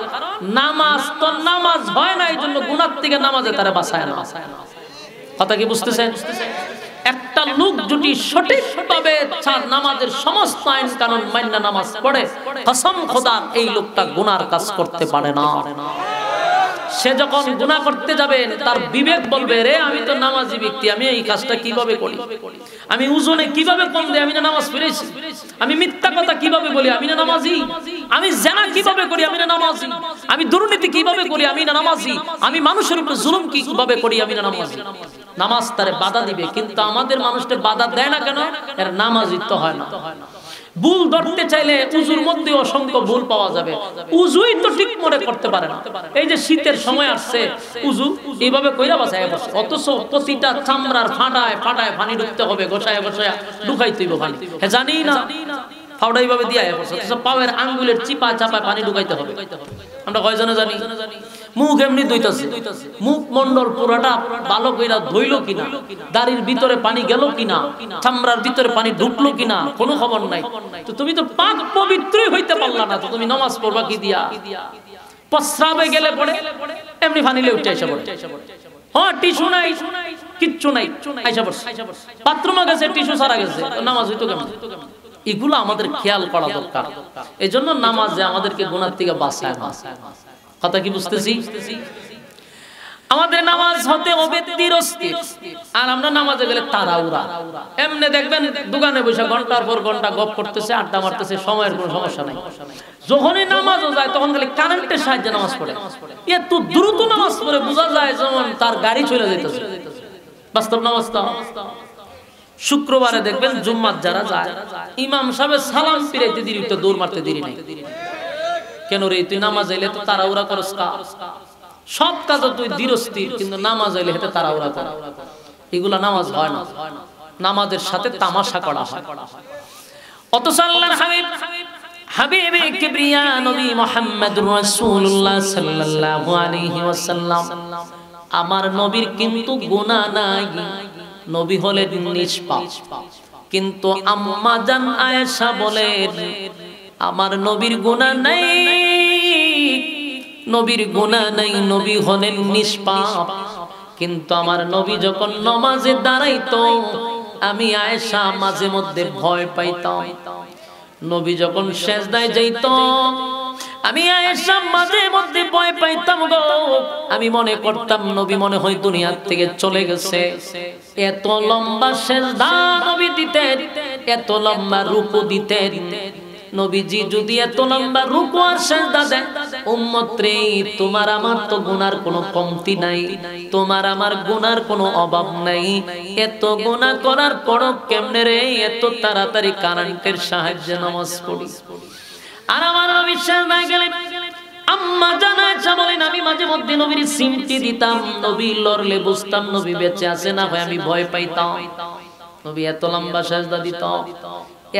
নামাজ তো নামাজ হয় না, এই জন্য গুনাহ থেকে নামাজে তারা বাঁচায় না। কথা কি বুঝতেছেন? একটা লোক যদি সঠিকভাবে নামাজের সমস্ত আইন কানুন মান্য নামাজ পড়ে, কসম খোদার এই লোকটা গুনার কাজ করতে পারে না। সে যখন গুনাহ করতে যাবে তার বিবেক বলবে, রে আমি তো নামাজি ব্যক্তি, আমি এই কাজটা কিভাবে করি, আমি ওজনে কিভাবে কম দেই, আমি না নামাজ পড়েছি, আমি মিথ্যা কথা কিভাবে বলি, আমি না নামাজি, আমি জিনা কিভাবে করি, আমি না নামাজি, আমি দুর্নীতি কিভাবে করি, আমি না নামাজি, আমি মানুষের উপর জুলুম কিভাবে করি, আমি না নামাজি। নামাজ তারে বাধা দিবে, কিন্তু আমাদের মানুষকে বাধা দেয় না কেন? এর নামাজিত্ব হয় না। ভুল ধরতে চাইলে উজুর মধ্যে অসংখ্য ভুল পাওয়া যাবে, উজুই তো ঠিক মনে করতে পারে না। এই যে শীতের সময় আসছে, উজু এইভাবে কইরা বাসায় বসে, অথচ প্রতিটা চামড়ার ফাটায় ফাটায় পানি ঢুকতে হবে, গোছায় গোছায় ঢুকাইতে হবে পানি, হ্যাঁ জানি না, ফাউডা এইভাবে দিয়া বসে, অথচ পায়ের আঙ্গুলের চিপা চাপায় পানি ঢুকাইতে হবে। আমরা কয়জনে জানি? মুখ এমনি ধুইতাছে, মুখ মন্ডল পুরাটা ভালো কইরা ধুইলো কিনা, দাড়ির ভিতরে পানি গেল কিনা, চামড়ার ভিতরে পানি ঢুকলো কিনা, কোনো খবর নাই। তো তুমি তো পাক পবিত্রই হইতে পারলা না, তো তুমি নামাজ পড়বা কি দিয়া? প্রস্রাবে গেলে পড়ে এমনি পানি লে উঠে এসে পড়ে, হ্যাঁ টিস্যু নাই, কিচ্ছু নাই, আইসা পড়ছে, বাথরুমে গেছে টিস্যু সারা গেছে, নামাজ হইতো কেমন? এগুলো আমাদের খেয়াল করা দরকার। এই জন্য নামাজে আমাদেরকে গুনাহ থেকে বাঁচায় না। কথা কি বুঝতেছি? আমাদের নামাজ হতে হবে ধীরস্থির, আর আমরা নামাজে গেলে তাড়াহুড়া। এমনি দেখবেন দোকানে বসে ঘন্টার পর ঘন্টা গপ করতেছে, আড্ডা মারতেছে, সময়ের কোনো সমস্যা নাই। যখনই নামাজও যায় তখন খালি কারেন্টের সাহায্যে নামাজ পড়ে, এত দ্রুত নামাজ পড়ে বোঝা যায় যেমন তার গাড়ি চলে যেতেছে। বাস্তব নামাজ তো শুক্রবারে দেখবেন জুম্মাত যারা যায়, ইমাম সাহেব সালাম ফিরাইতে দেরি তো দৌড় মারতে দেরি নাই। কেন রে, তুই নামাজ আইলে তো তাড়াহুড়া করস কা? সব কাজ তুই ধীরস্থির, কিন্তু নামাজ আইলে হেতে তাড়াহুড়া কর, এগুলা নামাজ হয় না। নামাজের সাথে তামাশা করা হয়। অথচ আল্লাহর হাবিব হাবিবে কিবরিয়া নবী মুহাম্মদুর রাসূলুল্লাহ সাল্লাল্লাহু আলাইহি ওয়াসাল্লাম, আমার নবীর কিন্তু গুনাহ নাই, নবী হলেন নিষ্পাপ। কিন্তু আম্মা জান আয়েশা বলেন, আমার নবীর গুনাহ নাই, নবীর গুনাহ নাই, নবী হলেন নিষ্পাপ। কিন্তু আমার নবী যখন নামাজে দাঁড়াইতো, আমি আয়েশা মাঝে মধ্যে ভয় পাইতাম। নবী যখন সিজদায় যাইত, আমি আয়েশা মাঝে মধ্যে ভয় পাইতাম গো। আমি মনে করতাম নবী মনে হয় দুনিয়া থেকে চলে গেছে। এত লম্বা সিজদা নবী দিতেন, এত লম্বা রুকু দিতেন। নবীজি যদি এত লম্বা রুকু আর সিজদা দেন, উম্মত রে তোমার আমার তো গুনার কোনো কমতি নাই, তোমার আমার গুনার কোনো অভাব নাই। এত গুনাহ করার পরও কেমনে রে এত তাড়াতাড়ি কারেন্টের সাহায্যে নামাজ পড়ি? আর আমার নবী সিজদায় গেলেন, আম্মা জানাইছা বলেন, আমি মাঝে মধ্যে নবীর সিমটি দিতাম, নবী লড়লে বুঝতাম নবী বেঁচে আছে না হয়, আমি ভয় পাইতাম। নবী এত লম্বা সিজদা দিত,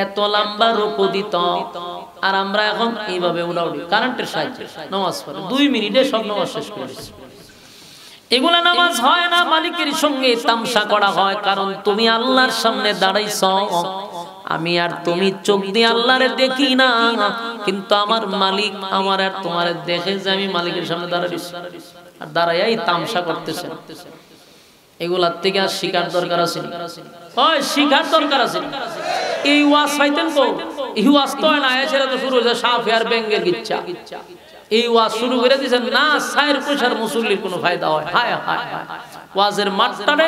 এত লম্বা রুকু দিত, আর আমরা এখন এইভাবে উড়াউড়ি কারেন্টের সাহায্যে নামাজ পড়ি, 2 মিনিটে সব নামাজ শেষ করে দিচ্ছি। এগুলা নামাজ হয় না, মালিকের সঙ্গে তামসা করা হয়। কারণ তুমি আল্লাহর সামনে দাঁড়াইছ, আমি আর তুমি চোখ দিয়ে আল্লাহরে দেখি না, কিন্তু আমার মালিক আমার আর তোমার দেখে যে আমি মালিকের সামনে দাঁড়াইছি, আর দাঁড়াইয়াই তামসা করতেছে। এগুলার থেকে আর শিকার দরকার আছে, ওই শিকার দরকার আছে। এই ওয়াজ পাইতেন কো? এই ওয়াজ তো না, এসে তো শুরু হয়েছে সাপ আর ব্যাঙ্গের গিচ্ছা। এই ওয়াজ শুরু করে দিয়েছেন না, সায়ের পয়সার মুসল্লির কোনো ফায়দা হয়? হায় হায় হায়, ওয়াজের মাঠটারে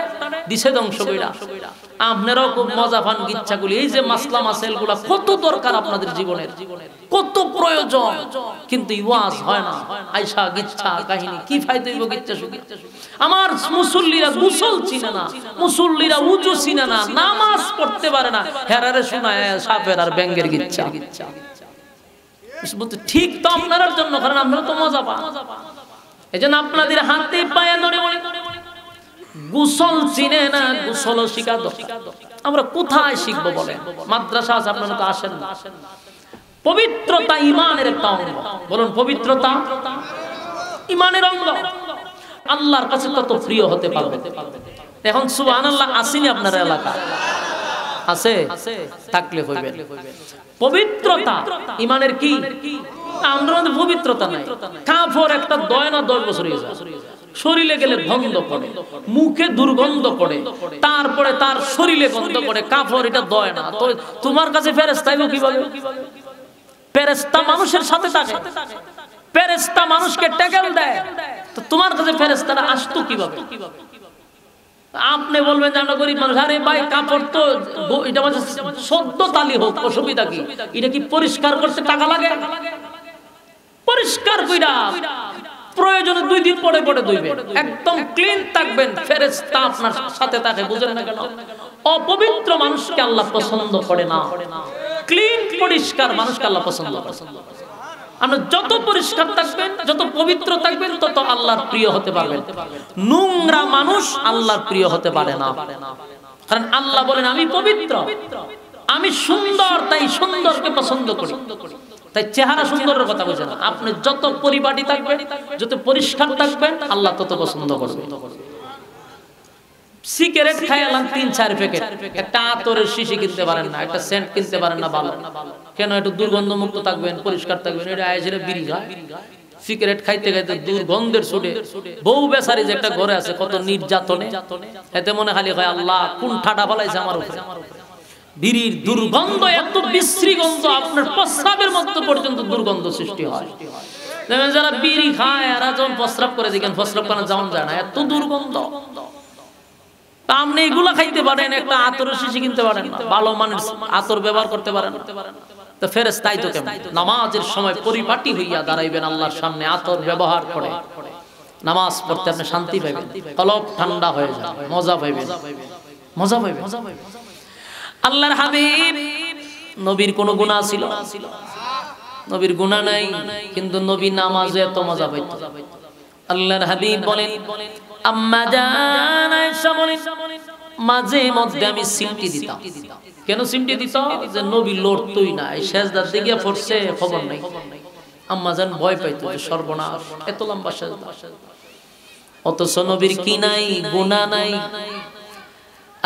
দিছে ধ্বংস কইরা। আপনারাও খুব মজা পান গিচ্ছাগুলি, এই যে মাসলা মাসাইলগুলা কত দরকার আপনাদের জীবনের, কত প্রয়োজন, কিন্তু ওয়াজ হয় না। আয়সা গিচ্ছা কাহিনী কি ফায়দা হইব গিচ্ছা শুনে? আমার মুসল্লিরা গোসল চিনে না, মুসল্লিরা উযু চিনে না, নামাজ পড়তে পারে না, হেরারে শোনায় সাপের আর ব্যাঙের গিচ্ছা। ঠিক তো আপনার জন্য, কারণ আপনারা তো মজা পান। এজন্য আপনাদের হাতে পায়ে ধরে বলে গোসল চিনে না, গোসল শিখা দরকার। আমরা কোথায় শিখবো বলেন? মাদ্রাসা আছে, আপনারা তো আসেন না। পবিত্রতা ঈমানের একটা অঙ্গ। বলুন, পবিত্রতা ঈমানের অঙ্গ। আল্লাহর কাছে তত প্রিয় হতে পারবে। এখন সুবহানাল্লাহ আসেনি আপনার এলাকা? আছে? থাকলে হইবে। পবিত্রতা ঈমানের কি? আমাদের মধ্যে পবিত্রতা নাই। কাফর একটা 10 বছর হয়ে যায়, শরীরে গেলে গন্ধ পড়ে, মুখে দুর্গন্ধ পড়ে, তারপরে তার শরীরে গন্ধ পড়ে। কাফর এটা দয় না, তো তোমার কাছে ফেরেশতা আইবো কিভাবে? ফেরেশতা মানুষের সাথে থাকে, ফেরেশতা মানুষকে ট্যাকেল দেয়, তো তোমার কাছে ফেরেশতারা আসতো কিভাবে? আপনি বলবেন যে আমরা গরিব মানুষ। আরে ভাই, কাপড় তো এটা মানে সদ্য তালি হোক, অসুবিধা কি? এটা কি পরিষ্কার করতে টাকা লাগে? পরিষ্কার কইরা প্রয়োজনে 2 দিন পরে পরে ধুইবেন, একদম ক্লিন থাকবেন। ফেরেশতা আপনার সাথে থাকে, বুঝেন না কেন? অপবিত্র মানুষকে আল্লাহ পছন্দ করে না, ক্লিন পরিষ্কার মানুষকে আল্লাহ পছন্দ করে। আপনি যত পরিষ্কার থাকবেন, যত পবিত্র থাকবেন, তত আল্লাহর প্রিয় হতে পারবেন। নোংরা মানুষ আল্লাহর প্রিয় হতে পারে না, কারণ আল্লাহ বলেন আমি পবিত্র, আমি সুন্দর, তাই সুন্দরকে পছন্দ করি। তাই চেহারা সুন্দরের কথা বলছেন, আপনি যত পরিপাটি থাকবেন, যত পরিষ্কার থাকবেন, আল্লাহ তত পছন্দ করবে। সিগারেট খাইলাম 3-4 প্যাকেট, একটা আতরের শিশি কিনতে পারেন না, একটা সেন্ট কিনতে পারেন না ভালো, কেন? একটু দুর্গন্ধ মুক্ত থাকবেন, পরিষ্কার থাকবেন। এটা আয়েছেন বিড়ি খায়, সিগারেট খাইতে খাইতে দুর্গন্ধের ছুটে বউ বেচারি যে একটা ঘরে আছে, কত নির্যাতনে, এতে মনে খালি হয় আল্লাহ কোন ঠাডা ফলাইছে আমার উপরে। বিড়ির দুর্গন্ধ এত বিশ্রী গন্ধ, আপনার প্রস্রাবের মধ্যে পর্যন্ত দুর্গন্ধ সৃষ্টি হয়। যারা বিড়ি খায় এরা যখন প্রস্রাব করে দেখেন, প্রস্রাব করা যেমন যায় না, এত দুর্গন্ধ। আপনি এগুলা খাইতে পারেন, একটা আতরের শিশি কিনতে পারেন না, ভালো মানের আতর ব্যবহার করতে পারেন না, তো ফেরেশতাই তো কেমন? নামাজের সময় পরিপাটি হইয়া দাঁড়াইবেন আল্লাহর সামনে, আতর ব্যবহার করে নামাজ পড়তে আপনি শান্তি পাইবেন, কলব ঠান্ডা হয়ে যাবে, মজা পাইবেন, মজা পাইবেন। আল্লাহর হাবিব নবীর কোনো গুনাহ ছিল? নবীর গুনাহ নাই, কিন্তু নবী নামাজে এত মজা পাইতো। আল্লাহর হাবিব বলেন, আম্মা জান আয়েশা বলেন, মাঝে মধ্যে আমি সিমটি দিতাম। কেন সিমটি দিত? যে নবী লড়তই না, এই সেজদার দিকে পড়ছে খবর নাই। আম্মা জান ভয় পাইতো যে সর্বনাশ, এত লম্বা সেজদা। অথচ নবীর কি নাই? গুনাহ নাই।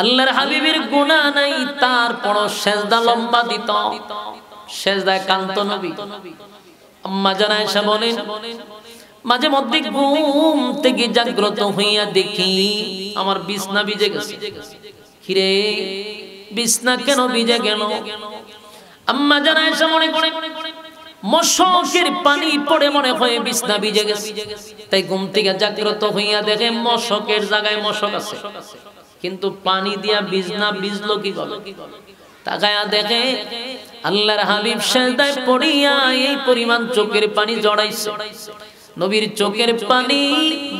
আল্লাহর হাবিবের গুনাহ নাই, তারপরও সেজদা লম্বা দিত, সেজদায় কান্ত নবী। আম্মা জান আয়েশা বলেন, মাঝে মধ্যে ঘুম থেকে জাগ্রত হইয়া দেখি আমার বিছনা ভিজে গেছে। কিরে, বিছনা কেন ভিজে গেল? আম্মা জান আয়েশা মনে করে মশকের পানি পড়ে মনে হয় বিছনা ভিজে গেছে। তাই ঘুম থেকে জাগ্রত হইয়া দেখে মশকের জায়গায় মশক আছে, কিন্তু পানি দিয়া বিছনা ভিজলো কিভাবে? তাকায়া দেখে আল্লাহর হাবিব সেজদায় পড়িয়া এই পরিমাণ চোখের পানি জড়াইছে। নবীর চোখের পানি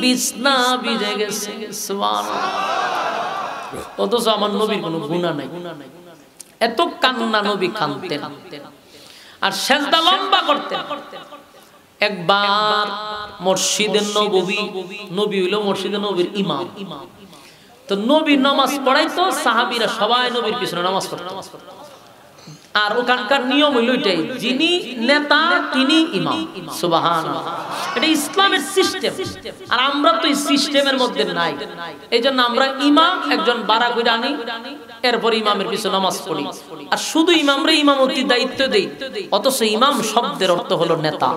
বিছনা ভিজে গেছে। সুবহানাল্লাহ। অথচ আমার নবীর কোনো গুনাহ নাই, এত কান্না নবী কাঁদতেন আর সেজদা লম্বা করতেন। একবার মসজিদে নববী, নবী হইল মসজিদে নবীর ইমাম, তো নবী নামাজ পড়াইতো, সাহাবীরা সবাই নবীর পিছনে নামাজ পড়তো। আর ওখানকার নিয়ম হইল এটাই, যিনি নেতা তিনি ইমাম। সুবহানাল্লাহ। এটা ইসলামের সিস্টেম, আর আমরা তো এই সিস্টেমের মধ্যে নাই। এইজন্য আমরা ইমাম একজন বাড়া কইরা আনি, এরপর ইমামের পিছনে নামাজ পড়ি, আর শুধু ইমামরে ইমামতি দায়িত্ব দেই। অথচ ইমাম শব্দের অর্থ হলো নেতা।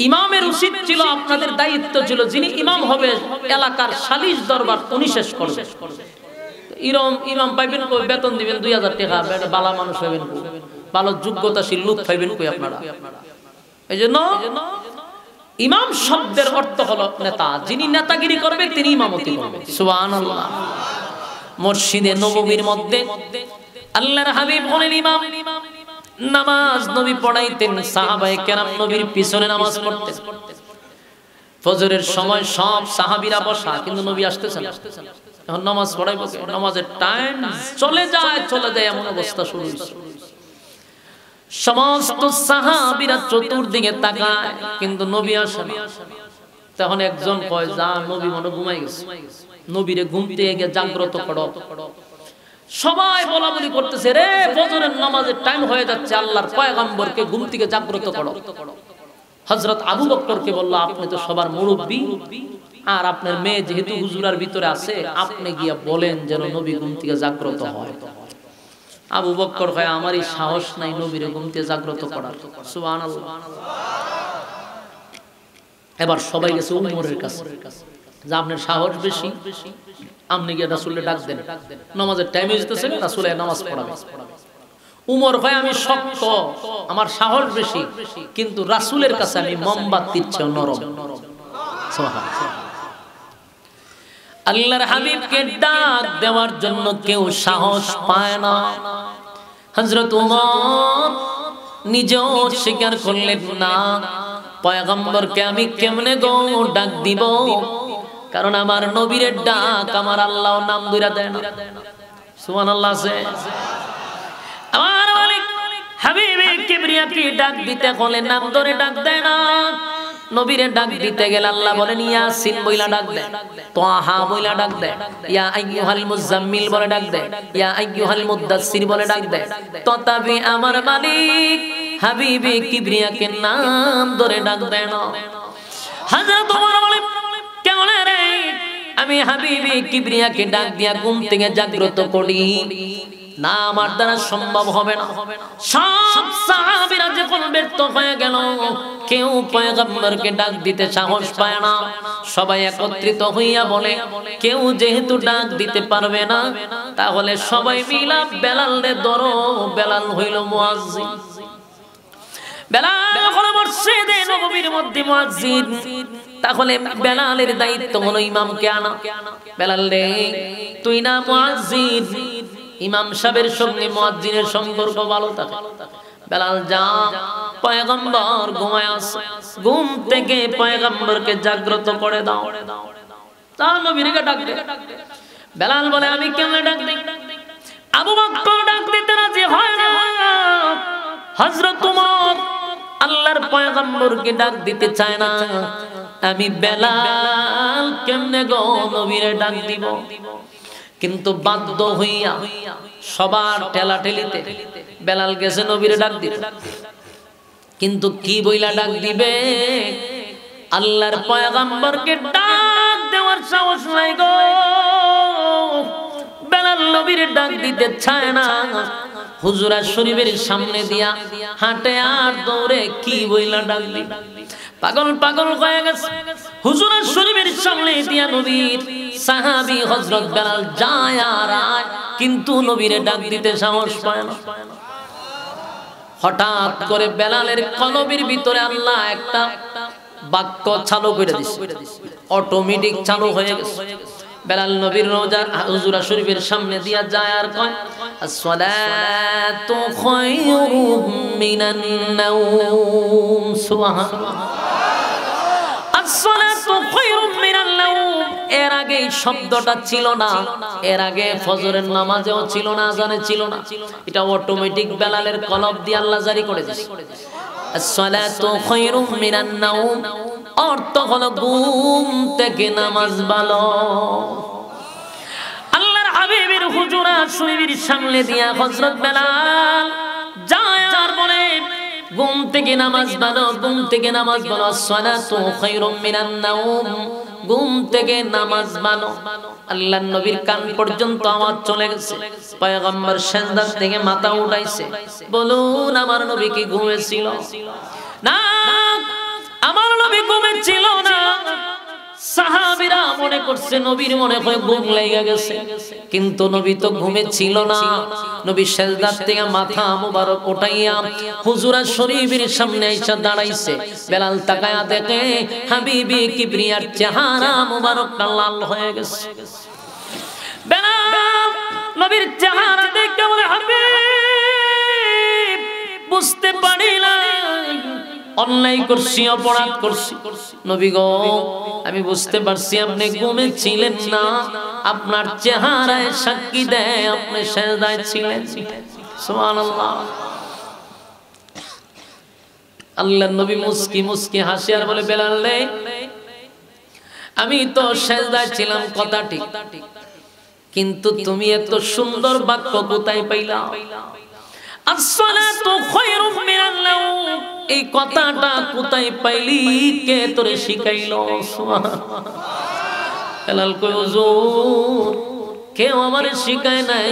ইমামের উচিত ছিল, আপনাদের দায়িত্ব ছিল, যিনি ইমাম হবে এলাকার সালিশ দরবার উনি শেষ করবে। ইমাম পাইবেন কই? বেতন দিবেন 2000 টাকা, বালা মানুষ হইবেন কই? ভালো যোগ্যতাশীল লোক পাইবেন কই আপনারা? এইজন্য ইমাম শব্দের অর্থ হলো নেতা, যিনি নেতাগিরি করবে তিনি ইমামতি করবে। সুবহানাল্লাহ। মসজিদে নববীর মধ্যে আল্লাহর হাবিব বলেন ইমাম নামাজ নবী পড়াইতেন, সাহাবায়ে কেরাম নবীর পিছনে নামাজ পড়তেন। ফজরের সময় সব সাহাবীরা বসা, কিন্তু নবী আসতেছেন না। এখন নামাজ পড়াইবো, নামাজের টাইম চলে যায় এমন অবস্থা শুরু হয়েছে। সমস্ত সাহাবীরা চতুর্দিকে তাকায়, কিন্তু নবী আসে না। তখন একজন কয়, যা নবী মনে ঘুমাই গেছে, নবীরে ঘুম থেকে গিয়ে জাগ্রত করো। সবাই বলাবলি করতেছে, রে ফজরের নামাজের টাইম হয়ে যাচ্ছে, আল্লাহর পয়গম্বরকে ঘুম থেকে জাগ্রত করো। হযরত আবু বকরকে বলল, আপনি তো সবার মুরব্বী, আর আপনার মেয়ে যেহেতু হুজুরার ভিতরে আছে, আপনি গিয়া বলেন যেন নবী ঘুম থেকে জাগ্রত হয়। আবু বকর কয়, আমারই সাহস নাই নবীরে ঘুম থেকে জাগ্রত করার। সুবহানাল্লাহ। এবার সবাই গেছে উমরের কাছে, যে আপনার সাহস বেশি, আপনি গিয়ে রাসূলকে ডাক দেন, নামাজের টাইম হয়ে যেতেছে, রাসূল নামাজ পড়াবে। উমর কয়, আমি শক্ত, আমার সাহস বেশি, কিন্তু রাসূলের কাছে আমি মোমবাতির চেয়ে নরম। সুবহানাল্লাহ। আল্লাহর হাবিবকে ডাক দেওয়ার জন্য কেউ সাহস পায় না। হযরত উমর নিজেও স্বীকার করলেন না, পয়গম্বরকে আমি কেমনে গো ডাক দিব, কারণ আমার নবীর ডাক আমার আল্লাহ নাম ধরে দেয় না। সুবহানাল্লাহ। আমার মালিক হাবিবে কিবরিয়াকে ডাক দিতে হলে নাম ধরে ডাক দেয় না। নবীরে ডাক দিতে গেলে আল্লাহ বলেন ইয়াসিন বইলা ডাক দেয়, তাহা বইলা ডাক দেয়, ইয়া আইয়ুহাল মুজাম্মিল বলে ডাক দেয়, ইয়া আইয়ুহাল মুদাসসির বলে ডাক দেয়। তথাপি আমার মালিক হাবিবে কিবরিয়াকে নাম ধরে ডাক দেয় না। হযরত ওমর বলে, কেমন রে, আমি হাবিবে কিবরিয়াকে ডাক দিয়া ঘুম থেকে জাগ্রত করি না, আমার দ্বারা সম্ভব হবে না। সব সাহাবীরা যখন ব্যর্থ হয়ে গেল, কেউ পয়গম্বরকে ডাক দিতে সাহস পায় না। সবাই একত্রিত হইয়া বলে, কেউ যেহেতু ডাক দিতে পারবে না, তাহলে সবাই মিলা বেলালে ধরো। বেলাল হইল মুয়াজ্জিন। বেলাল হলো মসজিদে নববীর মধ্যে মুয়াজ্জিন। তাহলে বেলালের দায়িত্ব হলো ইমামকে আনা। বেলাল রে, তুই না মুয়াজ্জিন, ইমাম সাহেবের সঙ্গে মুয়াজ্জিনের সম্পর্ক ভালো থাকে। বেলাল যা, পয়গম্বর ঘুমায় আছে, ঘুম থেকে পয়গম্বরকে জাগ্রত করে দাও। তা নবীকে ডাক দে। বেলাল বলে, আমি কেমনে ডাক দেই? আবু বকর ডাক দিতে রাজি হয় না। হযরত ওমর আল্লাহর পয়গম্বরকে ডাক দিতে চায় না। আমি বেলাল কেমনে গো নবীরে ডাক দিব? কিন্তু বাধ্য হইয়া সবার ঠেলাঠেলিতে বেলাল গেছে নবীরে ডাক দিতে। কিন্তু কি বইলা ডাক দিবে? আল্লাহর পয়গম্বরকে ডাক দেওয়ার সাহস নাই গো। বেলাল নবীরে ডাক দিতে চায় না। হুজুরা শরীফের সামনে দিয়া হাঁটে আর দৌড়ে কি বইলা ডাক দিবে? পাগল পাগল হয়ে গেছে। হুজুরা শরীফের সামনে দিয়া নবীর সাহাবী হযরত বেলাল যায় আর আয়, কিন্তু নবীরে ডাক দিতে সাহস পায় না। হঠাৎ করে বেলালের কলবের ভিতরে আল্লাহ একটা বাক্য চালু করে দিয়েছে, অটোমেটিক চালু হয়ে গেছে। বেলাল নবীর রওজা হুজুরা শরীফের সামনে দিয়া যায় আর কয়, আসসালাতু খায়রুম মিনান নাওম। সুবহানাল্লাহ। আসসালাতু খায়রুম মিনান নাওম। এর আগে এই শব্দটা ছিল না, এর আগে ফজরের নামাজেও ছিল না, আযানে ছিল না। এটা অটোমেটিক বেলালের কলব দিয়ে আল্লাহ জারি করে দিয়েছে। আসসালাতু খায়রুম মিনান নাওম অর্থ হলো ঘুম থেকে নামাজ ভালো। আল্লাহর হাবিবের হুজুরা শরীফের সামনে দিয়া হযরত বেলাল যায় আর বলে, ঘুম থেকে নামাজ ভালো, ঘুম থেকে নামাজ ভালো। আসসালাতু খায়রুম মিনান নাওম, ঘুম থেকে নামাজ ভালো। আল্লাহর নবীর কান পর্যন্ত আওয়াজ চলে গেছে। পয়গম্বর সিজদা থেকে মাথা উঠাইছে। বলুন, আমার নবী কি ঘুমিয়েছিল? না, আমার নবী ঘুমিয়েছিল না। সাহাবীরা মনে করছে নবীর মনে হয় ঘুম লেগে গেছে, কিন্তু নবী তো ঘুমে ছিল না। নবী সিজদার থেকে মাথা মুবারক উঠাইয়া হুজুরা শরীফের সামনে এসে দাঁড়াইছে। বেলাল তাকায়া দেখে হাবিবি কিবরিয়ার চেহারা মুবারক লাল হয়ে গেছে। বেলাল নবীর চেহারা দেখে বলে, হাবিব বুঝতে পারিলাম অন্যায় করছি, অপরাধ করছি। নবী গো, আমি বুঝতে পারছি আপনি ঘুমে ছিলেন না, আপনার চেহারায় সাক্ষী দেয় আপনি সিজদায় ছিলেন। সুবহানাল্লাহ। আল্লাহর নবী মুস্কি মুস্কি হাসি আর বলে, বেলাল রে, আমি তো সিজদায় ছিলাম কথা ঠিক, কিন্তু তুমি এত সুন্দর বাক্য কোথায় পাইলা? আসসালাতু খায়রুম মিনাল নাওম, এই কথাটা কোথায় পাইলি? কে তোরে শিখাইলো? সুবহানাল্লাহ। বেলাল কই, হুজুর কেউ আমারে শিখায় নাই,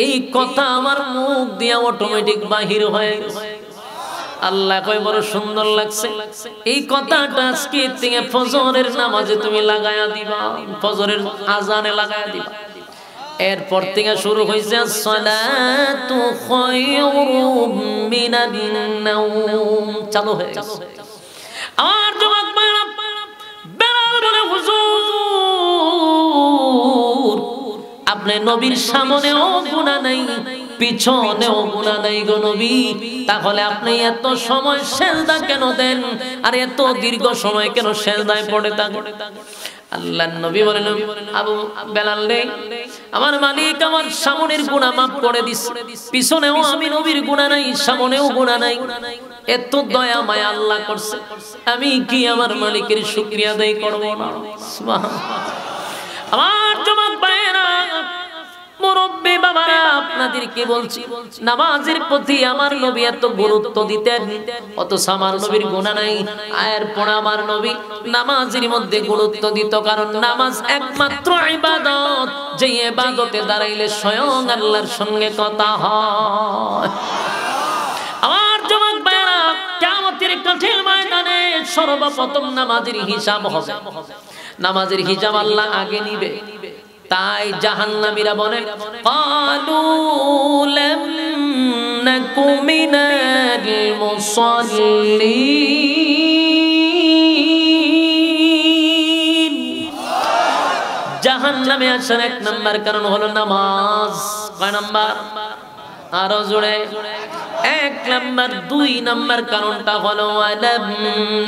এই কথা আমার মুখ দিয়া অটোমেটিক বাহির হয়ে গেছে। আল্লাহ কই, বড় সুন্দর লাগছে, এই কথাটা আজকে থেকে ফজরের নামাজে তুমি লাগায়া দিবা, ফজরের আজানে লাগায়া দিবা। এরপর থেকে শুরু হয়েছে আসসালাতু খায়রুম মিনান নাওম, চালু হয়ে গেছে। আর যুবক ভাইরা, বেলাল বলে, হুজুর আপনি নবীর সামনেও গুনাহ নাই, পিছনেও গুনাহ নাই গো নবী, তাহলে আপনি এত সময় সিজদা কেন দেন, আর এত দীর্ঘ সময় কেন সিজদায় পড়ে থাকেন? আল্লাহর নবী বলেন, আবু বেলাল রে, আমার মালিক আমার সামনের গুনাহ মাফ করে দিছে, পিছনেও আমি নবীর গুনাহ নাই, সামনেও গুনাহ নাই, এত দয়া মায়া আল্লাহ করছে, আমি কি আমার মালিকের শুকরিয়া আদায় করব না? সুবহানাল্লাহ। আমার যুবক ভাইরা, মুরব্বি বাবারা, আপনাদেরকে বলছি, নামাজের প্রতি আমার নবী এত গুরুত্ব দিতেন, অথচ আমার নবীর গুনাহ নাই। এরপর আমার নবী নামাজের মধ্যে গুরুত্ব দিত, কারণ নামাজ একমাত্র ইবাদত, যে ইবাদতে দাঁড়াইলে স্বয়ং আল্লাহর সঙ্গে কথা হয়। আমার যুবক ভাইরা, কিয়ামতের কঠিন ময়দানে সর্বপ্রথম নামাজের হিসাব হবে, নামাজের হিসাব আল্লাহ আগে নিবে। তাই জাহান্নামীরা বলে, ক্বালু লাম নাকু মিনাল মুসাল্লিন। জাহান্নামে আসার এক নাম্বার কারণ হলো নামাজ। কয় নাম্বার? আরো জোরে। এক নাম্বার। দুই নাম্বার কারণটা হলো আলাম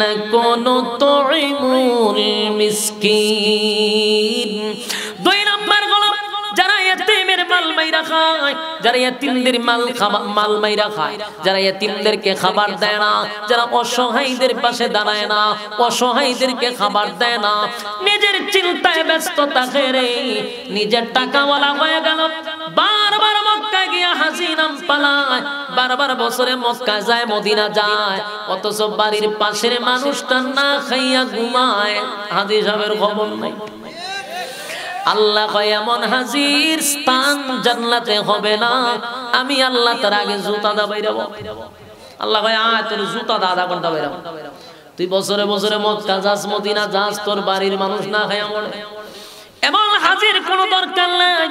নাকুনু তুইমুল মিসকিন। দুই নাম্বার হলো যারা ইতিমের মাল মাইরা খায়, যারা ইতিমদের মাল মাইরা খায়, যারা ইতিমদেরকে খাবার দেয় না, যারা অসহায়দের পাশে দাঁড়ায় না, অসহায়দেরকে খাবার দেয় না, নিজের চিন্তায় ব্যস্ত থাকে রে, নিজের টাকাওয়ালা হয়ে গেল, বারবার মক্কায় গিয়া হাজি নাম পালায়, বারবার বছরে মক্কা যায়, মদিনা যায়, অথচ বাড়ির পাশের মানুষটা না খাইয়া ঘুমায়, হাজি সাহেবের খবর নাই। আল্লাহ কয়, এমন হাজির স্থান জান্নাতে হবে না, আমি আল্লাহ তার আগে জুতা দা বাইরাবো। আল্লাহ কয়, আয় তোর জুতা দা আধা ঘন্টা বাইরাবো। তুই বছরে বছরে মক্কা যাস, মদিনা যাস, তোর বাড়ির মানুষ না খাইয়া মরে, এমন হাজির কোনো দরকার নাই।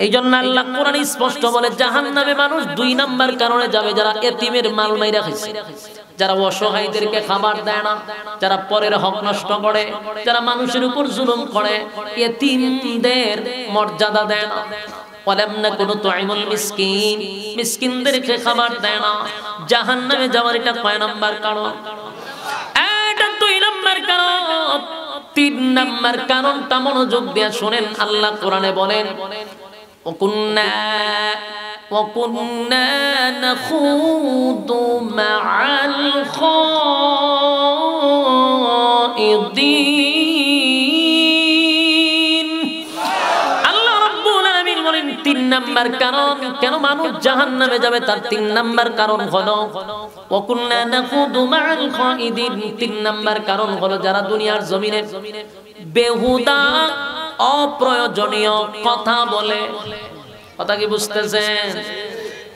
এই জন্য আল্লাহ কোরআনে স্পষ্ট বলে, জাহান্নামে মানুষ দুই নাম্বার কারণে যাবে, যারা এতিমের মাল মাইরা খাইছে, যারা অসহায়দেরকে খাবার দেয় না, যারা পরের হক নষ্ট করে, যারা মানুষের উপর জুলুম করে, এতিমদের মর্যাদা দেয় না। ওয়ালাম নাকুনু তুইমুল মিসকিন, মিসকিনদেরকে খাবার দেয় না। জাহান্নামে যাওয়ার এটা কয় নাম্বার কারণ? এটা দুই নাম্বার কারণ। তিন নাম্বার কারণটা মনোযোগ দিয়ে শুনেন, আল্লাহ কোরআনে বলেন, وَكُنَّا نَخُوضُ مَعَ الْخَائِضِينَ। আল্লাহ রাব্বুল আলামিন বলেন, তিন নাম্বার কারণ কেন মানুষ জাহান্নামে যাবে, তার তিন নাম্বার কারণ হলো وَكُنَّا نَخُوضُ مَعَ الْخَائِضِينَ। তিন নাম্বার কারণ হলো যারা দুনিয়ার জমিনে বেহুদা অপ্রয়োজনীয় কথা বলে। কথা কি বুঝতেছেন?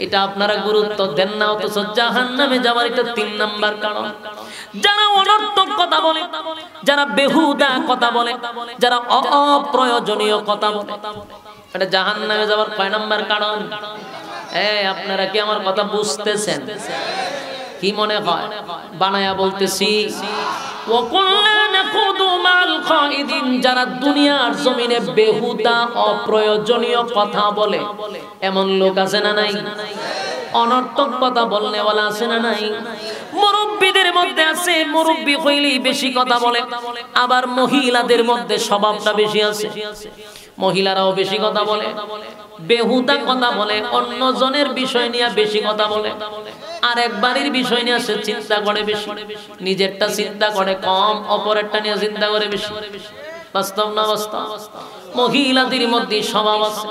এটা আপনারা গুরুত্ব দেন না, অথচ জাহান্নামে যাওয়ার এটা তিন নাম্বার কারণ। যারা অনর্থক কথা বলে, যারা বেহুদা কথা বলে, যারা অপ্রয়োজনীয় কথা বলে, এটা জাহান্নামে যাওয়ার কয় নাম্বার কারণ? আপনারা কি আমার কথা বুঝতেছেন? কি মনে হয় বানায়া বলতেছি? যারা দুনিয়ার জমিনে বেহুদা অপ্রয়োজনীয় কথা বলে, এমন লোক আছে না নাই? অনর্থক কথা বলনেওয়ালা আছে না নাই? মুরব্বীদের মধ্যে আছে, মুরব্বী হইলেই বেশি কথা বলে। আবার মহিলাদের মধ্যে স্বভাবটা বেশি আছে, মহিলারাও বেশি কথা বলে, বেহুদা কথা বলে, অন্য জনের বিষয় নিয়ে বেশি কথা বলে, আর একবারের বিষয় নিয়ে সে চিন্তা করে বেশি, নিজেরটা চিন্তা করে কম, অপরেরটা নিয়ে চিন্তা করে বেশি। বাস্তব না বাস্তব? মহিলাদের মধ্যে স্বভাব আছে।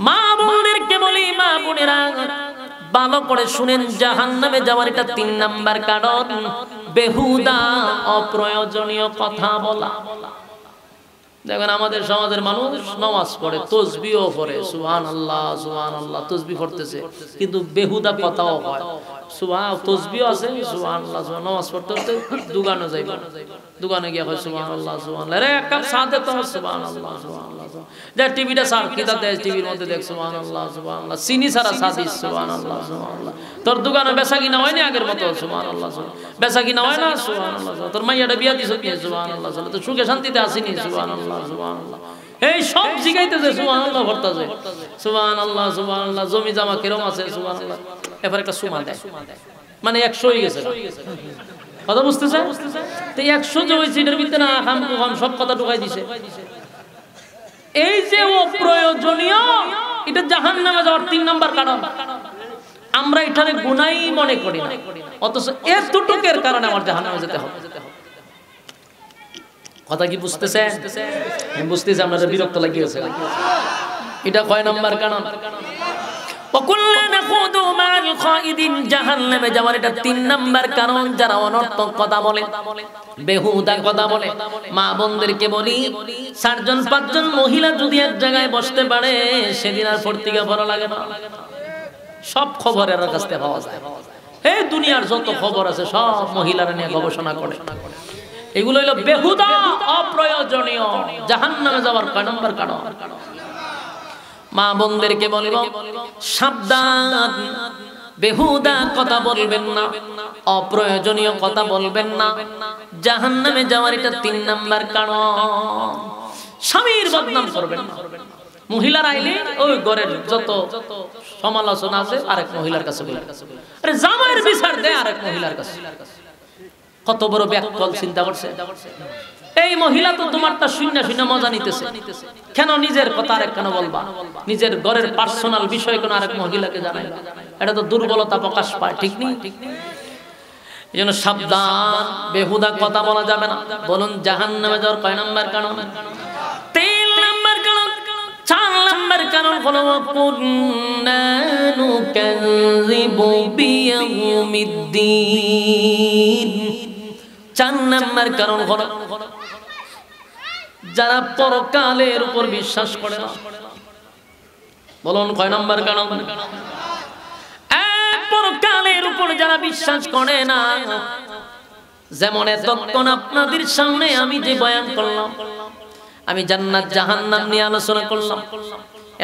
মা বোনদেরকে বলি, মা বোনেরা ভালো করে শুনেন, জাহান্নামে যাওয়ার এটা 3 নাম্বার কারণ, বেহুদা অপ্রয়োজনীয় কথা বলা। দেখেন আমাদের সমাজের মানুষ নামাজ পড়ে, তাসবিহও পড়ে, সুবহানাল্লাহ সুবহানাল্লাহ তাসবিহ পড়তেছে, কিন্তু বেহুদা কথাও হয়। তাসবিহ আছে, সুবহানাল্লাহ নামাজ পড়তে পড়তে দোকানে যাইবা, দোকানে গিয়ে হয় সুবহানাল্লাহ সুবহানাল্লাহ, আরে এক কাপ চা দে তো, সুবহানাল্লাহ সুবহানাল্লাহ, যে টিভিটা সার কিতা দেয়, টিভির মধ্যে দেখ সুবহানাল্লাহ সুবহানাল্লাহ, চিনি ছাড়া চা দিস, সুবহানাল্লাহ সুবহানাল্লাহ। তোর দোকানে বেচা কিনা হয় না আগের মতো, সুবহানাল্লাহ বেচা কিনা হয় না, সুবহানাল্লাহ। তোর মাইয়াটা বিয়া দিছ কি, সুবহানাল্লাহ। তো সুখে শান্তিতে আসিনি, সুবহানাল্লাহ সুবহানাল্লাহ। এই সব জিগাইতেছে, সুবহানাল্লাহ ভরতাছে, সুবহানাল্লাহ সুবহানাল্লাহ। জমি জামা কিরম আছে, সুবহানাল্লাহ। এবার একটা সুমা দেয়, মানে 100 হয়ে গেছে কথা বুঝতেছে? তো 100 যে ওই সিটের ভিতরে না খাম সব কথা ঢুকাই দিছে। এই যে অপ্রয়োজনীয়, এটা জাহান্নামে যাওয়ার 3 নাম্বার কারণ। আমরা এখানে গুনাই মনে করি না, অথচ এতটুকের কারণে আমার জাহান্নামে যেতে হবে। কথা কি বুঝতেছেন? আমি বুঝতেছি, আপনাদের বিরক্ত লাগিয়েছে। এটা কয় নাম্বার কারণ? জাহান্নামে যাওয়ার এটা 3 নাম্বার কারণ, যারা অনর্থক কথা বলে, বেহুদা কথা বলে। মা বোনদেরকে বলি, 4জন 5জন মহিলা যদি এক জায়গায় বসতে পারে, সেদিন আর পত্রিকা পড়া লাগে না, সব খবর এর কাছ থেকে পাওয়া যায়। এই দুনিয়ার যত খবর আছে সব মহিলারা নিয়ে গবেষণা করে। এগুলো হলো বেহুদা অপ্রয়োজনীয়, জাহান্নামে যাওয়ার কয় নাম্বার কারণ? মা বোনদেরকে বলব, সাবধান, বেহুদা কথা বলবেন না, অপ্রয়োজনীয় কথা বলবেন না, জাহান্নামে যাওয়ার এটা 3 নাম্বার কারণ। স্বামীর বদনাম করবেন না। মহিলার আইলে ওই ঘরের যত সমালোচনা আছে আরেক মহিলার কাছে বলে, আরে জামাইয়ের বিচার দেয় আরেক মহিলার কাছে। কত বড় ব্যাককল, চিন্তা করছে? এই মহিলা তো তোমারটা শূন্য শূন্য মজা নিতেছে, কেন নিজের কথা আরেক কেন বলবা? নিজের ঘরের পার্সোনাল বিষয় কোন আরেক মহিলাকে জানাইবা, এটা তো দুর্বলতা প্রকাশ পায়, ঠিক নেই? এজন্য সাবধান, বেহুদা কথা বলা যাবে না। বলুন জাহান্নামে যাওয়ার কয় নাম্বার কারণ? 3 নাম্বার কারণ। 4 নাম্বার কারণ হলো কুন্না নুকাযিবু বিয়াউমিদ্দিন। 4 নাম্বার কারণ হলো যারা পরকালের উপর বিশ্বাস করে না। বলুন কয় নাম্বার কারণ? পরকালের উপর যারা বিশ্বাস করে না, যেমন এতক্ষণ আপনাদের সামনে আমি যে বয়ান করলাম, আমি জান্নাত জাহান্নাম নিয়ে আলোচনা করলাম,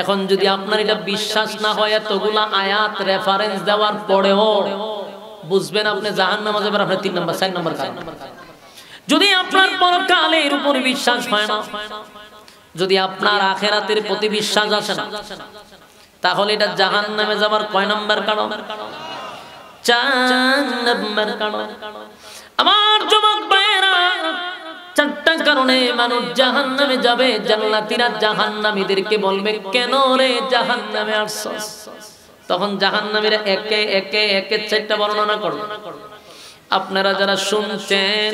এখন যদি আপনার এটা বিশ্বাস না হয়, এতগুলা আয়াত রেফারেন্স দেওয়ার পরেও বুঝবেন আপনি জাহান্নামে যাবেন, আপনার 3 নাম্বার 4 নাম্বার কারণ। যদি আপনার পরকালের উপর বিশ্বাস হয় না, যদি আপনার আখিরাতের প্রতি বিশ্বাস আসে না, তাহলে এটা জাহান্নামে যাবার কয় নাম্বার কারণ? 4 নাম্বার কারণ। আমার যুবক ভাইরা, 4টা কারণে মানুষ জাহান্নামে যাবে। জান্নাতীরা জাহান্নামীদেরকে বলবে, কেন রে জাহান্নামে আসছস? তখন জাহান্নামীরা একে একে 4টা বর্ণনা করবে। আপনারা যারা শুনছেন,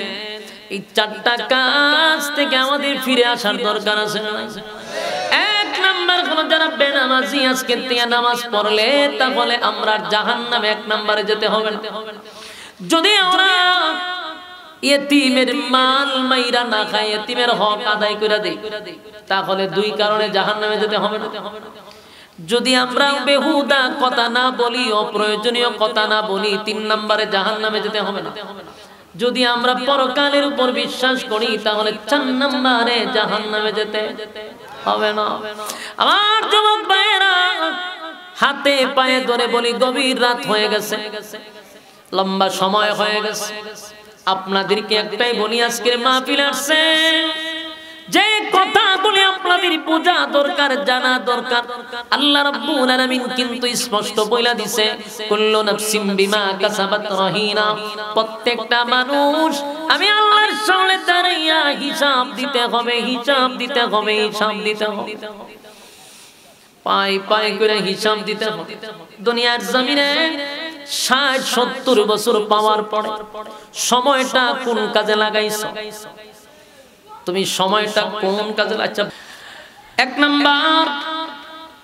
এই 4টা কাজ থেকে আমাদের ফিরে আসার দরকার আছে না? 1 নাম্বার হলো যারা বেনামাজি, আজকে থেকে নামাজ পড়লে তাহলে আমরা জাহান্নামে 1 নম্বরে যেতে হবে না। যদি আমরা ইয়েতিমের মাল মাইরা না খাই, ইয়েতিমের হক আদায় করে দেই, তাহলে 2 কারণে জাহান্নামে যেতে হবে না। যদি আমরা বেহুদা কথা না বলি, অপ্রয়োজনীয় কথা না বলি, 3 নম্বরে জাহান্নামে যেতে হবে না। যদি আমরা পরকালের উপর বিশ্বাস করি তাহলে 4 নম্বরে জাহান্নামে যেতে হবে না। আমার যুবক ভাইরা, হাতে পায়ে ধরে বলি, গভীর রাত হয়ে গেছে, লম্বা সময় হয়ে গেছে। আপনাদেরকে একটাই বলি, আজকের মাহফিল আসছে, যে কথা বলে আপনাদের বোঝা দরকার, জানা দরকার। আল্লাহ রাব্বুল আলামিন কিন্তু স্পষ্ট বইলা দিছে, কুল্লু নাফসিন বিমা কাসাবাত রহিনা। প্রত্যেকটা মানুষ আমি আল্লাহর সামনে দাঁড়াইয়া হিসাব দিতে হবে, হিসাব দিতে হবে, হিসাব দিতে হবে, পাই পাই করে হিসাব দিতে হবে। দুনিয়ার জমিনে 60-70 বছর পাওয়ার পরে সময়টা কোন কাজে লাগাইছো? তুমি সময়টা কোন কাজে? আচ্ছা, 1 নাম্বার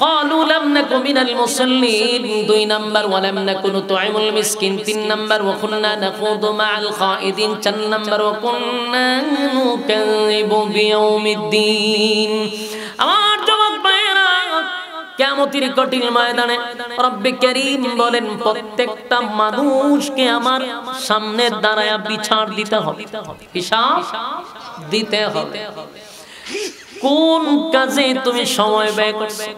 قالوا لم نكن من المصلين، 2 নাম্বার ولم نكن نطعم المسكين، 3 নাম্বার وكنا نخوض مع الخائضين، 4 নাম্বার وكنا نكذب بيوم الدين। আমার যুবক ভাইরা, কিয়ামতের কঠিন ময়দানে রব্বে কারীম বলেন, প্রত্যেকটা মানুষকে আমার সামনে দাঁড়ায়া বিচার দিতে হবে, হিসাব দিতে হবে। কোন কাজে তুমি সময় ব্যয় করছো?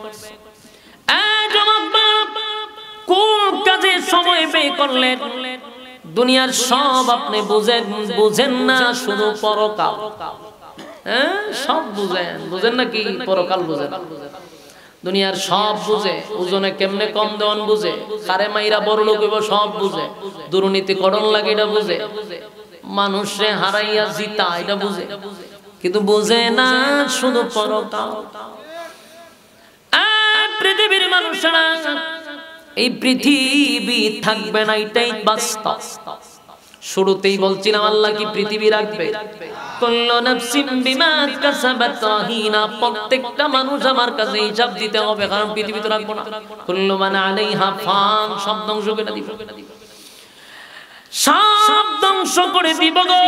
কোন কাজে সময় ব্যয় করলেন? দুনিয়ার সব আপনি বুঝেন না, শুধু পরকাল। সব বুঝেন না কি? পরকাল বুঝেন। দুনিয়ার সব বুঝে, ওজনে কেমনে কম দেওয়ান বুঝে, কারে মাইরা বড় লোক হইব সব বুঝে, দুর্নীতি করণ লাগে এটা বুঝে, মানুষে হারাইয়া জিতা এটা বুঝে, কিন্তু বুঝে না শুধু পরকাল। পৃথিবীর মানুষরা এই পৃথিবী থাকবে না, এটাই বাস্তব। শুরুতেই বলছিলাম, আল্লাহ কি পৃথিবী রাখবে? কুল্লু নাফসিন বিমা কাসাবাত রহিনা। প্রত্যেকটা মানুষ আমার কাছে হিসাব দিতে হবে, কারণ পৃথিবী তো রাখবো না। কুল্লু মান আলাইহা ফান, সব ধ্বংস করে দিব, সব ধ্বংস করে দিব গো।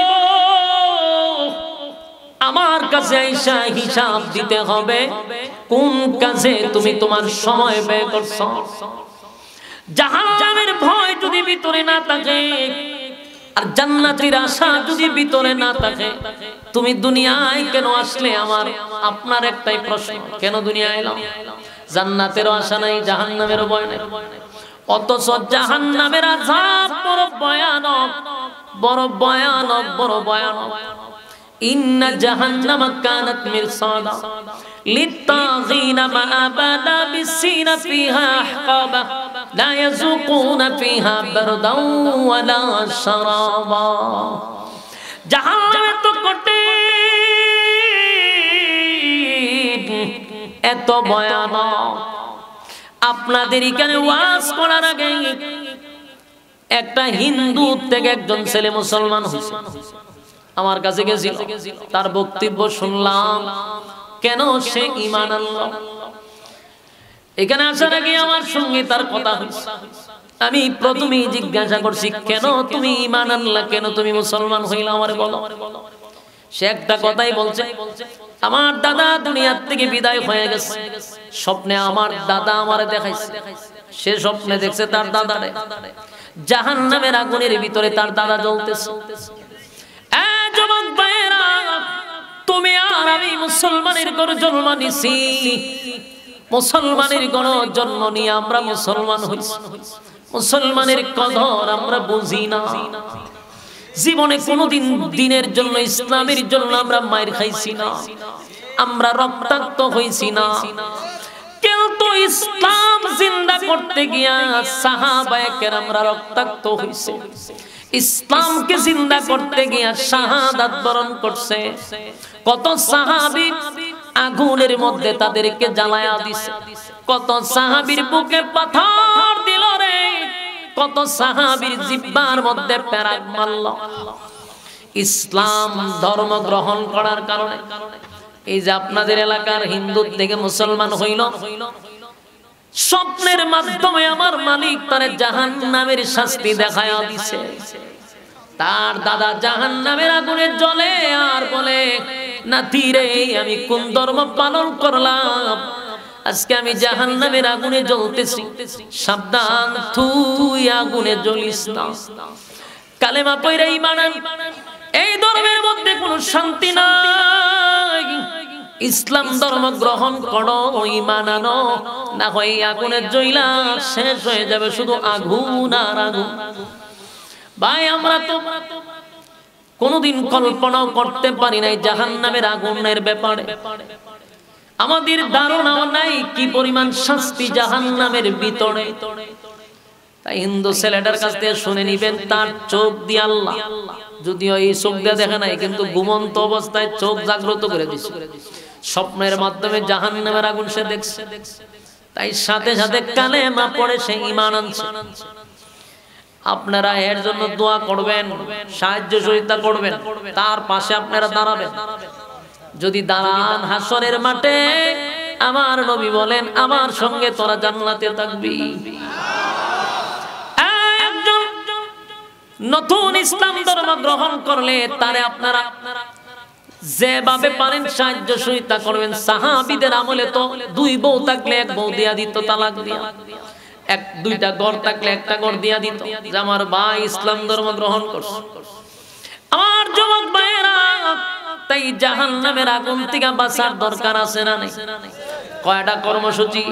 আমার কাছে আইসা হিসাব দিতে হবে, কোন কাজে তুমি তোমার সময় ব্যয় করছো। জাহান্নামের ভয় যদি ভিতরে না থাকে, আর জান্নাতের আশা যদি ভিতরে না থাকে, তুমি দুনিয়ায় কেন আসলে? আপনার একটাই প্রশ্ন, কেন দুনিয়ায় এলাম? জান্নাতেরও আশা নাই, জাহান্নামেরও ভয় নাই, অথচ জাহান্নামের আযাব বড় ভয়ানক, বড় ভয়ানক, বড় ভয়ানক। ইন্না জাহান্নামা কানাত মিরসাদা লিত্তাগিনা মাআবাদা বিসিনা ফিহা আহকাবা লা ইয়াযুকুনা ফিহা বারদাও ওয়ালা শারাবা। জাহান্নাম এত কঠিন, এত ভয়ানক। আপনাদের এখানে ওয়াজ করার আগে একটা হিন্দু থেকে একজন ছেলে মুসলমান হয়েছে, আমার কাছে গেছিল, তার বক্তব্য শুনলাম, কেন সে ঈমান আনলো। এখানে আসার আগে আমার সঙ্গে তার কথা হয়েছে। আমি প্রথমেই জিজ্ঞাসা করছি, কেন তুমি ঈমান আনলা, কেন তুমি মুসলমান হইলা, আমারে বলো। সে একটা কথাই বলছে, আমার দাদা দুনিয়ার থেকে বিদায় হয়ে গেছে, স্বপ্নে আমার দাদা আমারে দেখাইছে। সে স্বপ্নে দেখছে তার দাদারে জাহান্নামের আগুনের ভিতরে তার দাদা জ্বলতেছে। তুমি আর আমি মুসলমানের ঘরে জন্ম নিছি, মুসলমানের ঘরে জন্ম নিয়ে আমরা মুসলমান হইছি, মুসলমানের কদর আমরা বুঝি না। জীবনে কোনোদিন দিনের জন্য, ইসলামের জন্য আমরা মায়ের খাইছি না, আমরা রক্তাক্ত হইছি না। কিন্তু ইসলাম জিন্দা করতে গিয়া সাহাবায়ে কেরামরা রক্তাক্ত হইছে, ইসলামকে জিন্দা করতে গিয়া শাহাদাত বরণ করছে। কত সাহাবী আগুনের মধ্যে তাদেরকে জ্বালায়া দিছে, কত সাহাবীর বুকে পাথর দিল রে, কত সাহাবীর জিহ্বার মধ্যে পেরাক মারল। ইসলাম ধর্ম গ্রহণ করার কারণে এই যে আপনাদের এলাকার হিন্দু থেকে মুসলমান হইল, স্বপ্নের মাধ্যমে আমার মালিক তার জাহান্নামের শাস্তি দেখায়া দিছে। তার দাদা জাহান্নামের আগুনে জ্বলে আর বলে, নাতি রে আমি কোন ধর্ম পালন করলাম, আজকে আমি জাহান্নামের আগুনে জ্বলতেছি, সাবধান তুই আগুনে জ্বলিস না। কালেমা পড়ে ঈমান আন। এই ধর্মের মধ্যে কোনো শান্তি নাই। ইসলাম ধর্ম গ্রহণ করো, ঈমান আনো, না হয় আগুনের জ্বলা শেষ হয়ে যাবে, শুধু আগুন আর আগুন। ভাই আমরা তো কোনদিন কল্পনাও করতে পারি নাই জাহান্নামের আগুনের ব্যাপারে। আমাদের ধারণাও নাই কি পরিমাণ শাস্তি জাহান্নামের ভিতরে। তাই হিন্দু ছেলেটার কাছ থেকে শুনে নিবেন, তার চোখ দিয়ে আল্লাহ, যদিও এই চোখ দিয়ে দেখে নাই, কিন্তু ঘুমন্ত অবস্থায় চোখ জাগ্রত করে দিচ্ছে, স্বপ্নের মাধ্যমে জাহান্নামের আগুন সে দেখছে। তাই সাথে সাথে কালেমা পড়ে সে ঈমান আনছে। আপনারা এর জন্য দোয়া করবেন, সাহায্য সহযোগিতা করবেন, তার পাশে আপনারা দাঁড়াবেন। যদি দাঁড়ান হাসরের মাঠে, আমার নবী বলেন আমার সঙ্গে তোরা জান্নাতে থাকবি। একজন নতুন ইসলাম ধর্ম গ্রহণ করলে তারে আপনারা যেভাবে পারেন সাহায্য সহযোগিতা করবেন। সাহাবীদের আমলে তো 2 বউ থাকলে 1 বউ দিয়া দিত, তালাক দিয়া। 2টা ঘর থাকলে 1টা ঘর দিয়া দিত, যে আমার ভাই ইসলাম ধর্ম গ্রহণ করছে। আমার যুবক ভাইয়েরা, তাই জাহান্নামের আগুন থেকে বাঁচার দরকার আছে না নাই? কয়টা কর্মসূচি?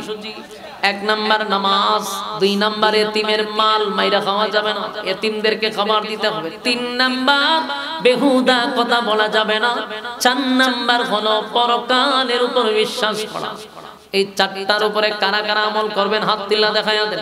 1 নাম্বার নামাজ, 2 নাম্বার এতিমের মাল মাইরা খাওয়া যাবে না, এতিমদেরকে খাবার দিতে হবে। 3 নাম্বার বেহুদা কথা বলা যাবে না। 4 নাম্বার হলো পরকালের উপর বিশ্বাস করা। এই 4টার উপরে কারা কারা আমল করবেন হাত তুলে দেখায়া দেন।